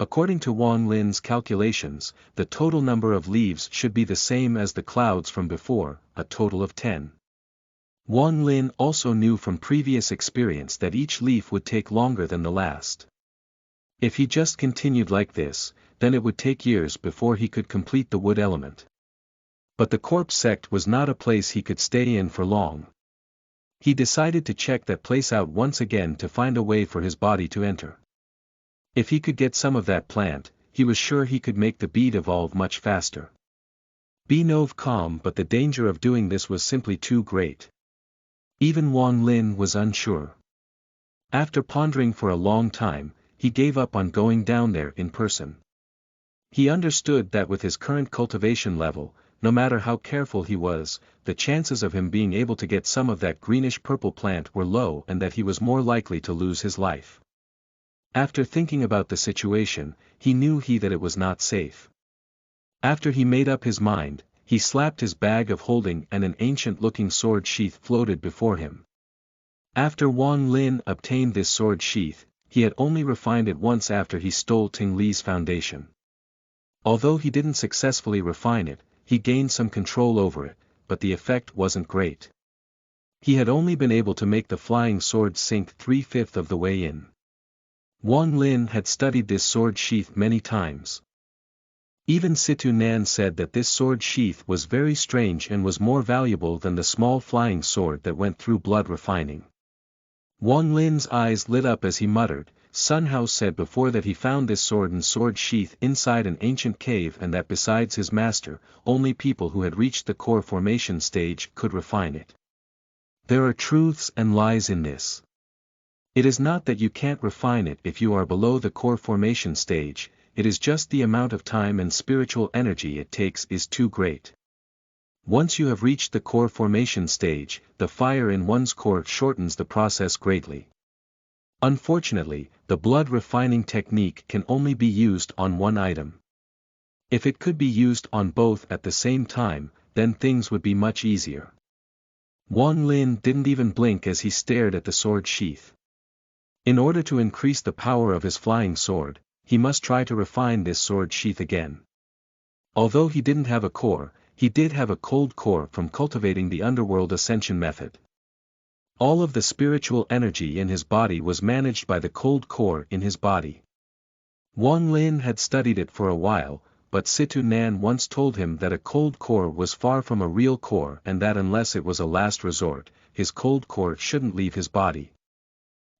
According to Wang Lin's calculations, the total number of leaves should be the same as the clouds from before, a total of 10. Wang Lin also knew from previous experience that each leaf would take longer than the last. If he just continued like this, then it would take years before he could complete the wood element. But the corpse sect was not a place he could stay in for long. He decided to check that place out once again to find a way for his body to enter. If he could get some of that plant, he was sure he could make the bead evolve much faster. Be Nov calm, but the danger of doing this was simply too great. Even Wang Lin was unsure. After pondering for a long time, he gave up on going down there in person. He understood that with his current cultivation level, no matter how careful he was, the chances of him being able to get some of that greenish-purple plant were low and that he was more likely to lose his life. After thinking about the situation, he knew that it was not safe. After he made up his mind, he slapped his bag of holding and an ancient-looking sword sheath floated before him. After Wang Lin obtained this sword sheath, he had only refined it once after he stole Ting Li's foundation. Although he didn't successfully refine it, he gained some control over it, but the effect wasn't great. He had only been able to make the flying sword sink 3/5 of the way in. Wang Lin had studied this sword sheath many times. Even Situ Nan said that this sword sheath was very strange and was more valuable than the small flying sword that went through blood refining. Wang Lin's eyes lit up as he muttered, Sun Hao said before that he found this sword and sword sheath inside an ancient cave and that besides his master, only people who had reached the core formation stage could refine it. There are truths and lies in this. It is not that you can't refine it if you are below the core formation stage, it is just the amount of time and spiritual energy it takes is too great. Once you have reached the core formation stage, the fire in one's core shortens the process greatly. Unfortunately, the blood refining technique can only be used on one item. If it could be used on both at the same time, then things would be much easier. Wang Lin didn't even blink as he stared at the sword sheath. In order to increase the power of his flying sword, he must try to refine this sword sheath again. Although he didn't have a core, he did have a cold core from cultivating the underworld ascension method. All of the spiritual energy in his body was managed by the cold core in his body. Wang Lin had studied it for a while, but Situ Nan once told him that a cold core was far from a real core and that unless it was a last resort, his cold core shouldn't leave his body.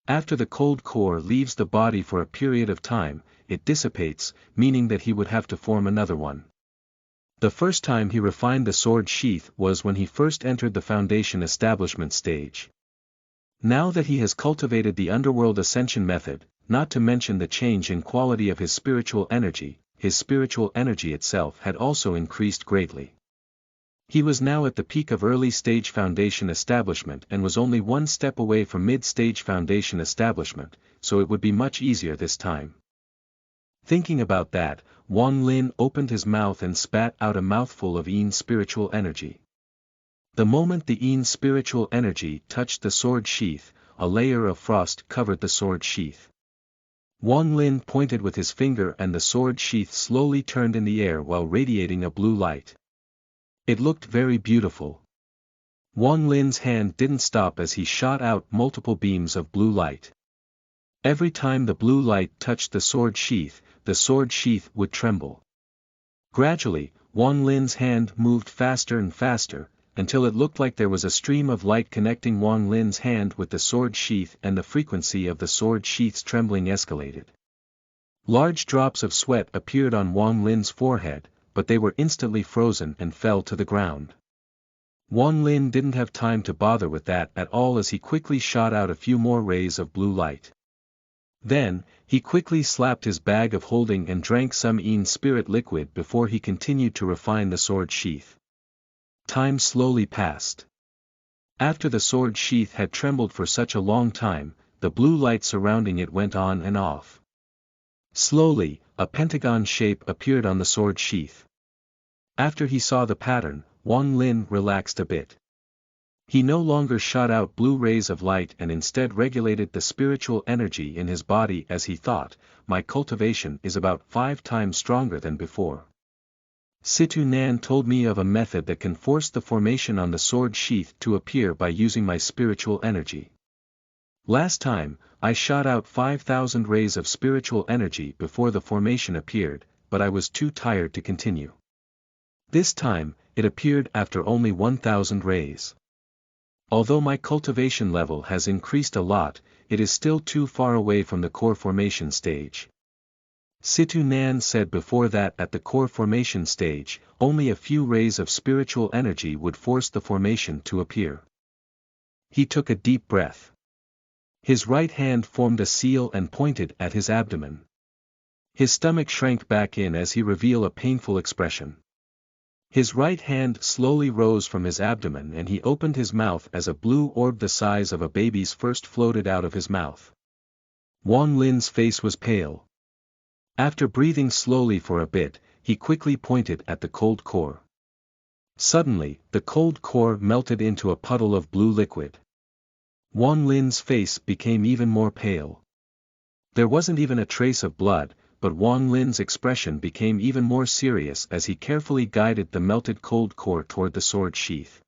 After the cold core leaves the body for a period of time, it dissipates, meaning that he would have to form another one. The first time he refined the sword sheath was when he first entered the foundation establishment stage. Now that he has cultivated the underworld ascension method, not to mention the change in quality of his spiritual energy itself had also increased greatly. He was now at the peak of early stage foundation establishment and was only one step away from mid-stage foundation establishment, so it would be much easier this time. Thinking about that, Wang Lin opened his mouth and spat out a mouthful of Yin spiritual energy. The moment the Yin spiritual energy touched the sword sheath, a layer of frost covered the sword sheath. Wang Lin pointed with his finger and the sword sheath slowly turned in the air while radiating a blue light. It looked very beautiful. Wang Lin's hand didn't stop as he shot out multiple beams of blue light. Every time the blue light touched the sword sheath would tremble. Gradually, Wang Lin's hand moved faster and faster, until it looked like there was a stream of light connecting Wang Lin's hand with the sword sheath and the frequency of the sword sheath's trembling escalated. Large drops of sweat appeared on Wang Lin's forehead, but they were instantly frozen and fell to the ground. Wang Lin didn't have time to bother with that at all as he quickly shot out a few more rays of blue light. Then, he quickly slapped his bag of holding and drank some Yin spirit liquid before he continued to refine the sword sheath. Time slowly passed. After the sword sheath had trembled for such a long time, the blue light surrounding it went on and off. Slowly, a pentagon shape appeared on the sword sheath. After he saw the pattern, Wang Lin relaxed a bit. He no longer shot out blue rays of light and instead regulated the spiritual energy in his body as he thought, my cultivation is about 5 times stronger than before. Situ Nan told me of a method that can force the formation on the sword sheath to appear by using my spiritual energy. Last time, I shot out 5,000 rays of spiritual energy before the formation appeared, but I was too tired to continue. This time, it appeared after only 1,000 rays. Although my cultivation level has increased a lot, it is still too far away from the core formation stage. Situ Nan said before that at the core formation stage, only a few rays of spiritual energy would force the formation to appear. He took a deep breath. His right hand formed a seal and pointed at his abdomen. His stomach shrank back in as he revealed a painful expression. His right hand slowly rose from his abdomen and he opened his mouth as a blue orb the size of a baby's first floated out of his mouth. Wang Lin's face was pale. After breathing slowly for a bit, he quickly pointed at the cold core. Suddenly, the cold core melted into a puddle of blue liquid. Wang Lin's face became even more pale. There wasn't even a trace of blood, but Wang Lin's expression became even more serious as he carefully guided the melted cold core toward the sword sheath.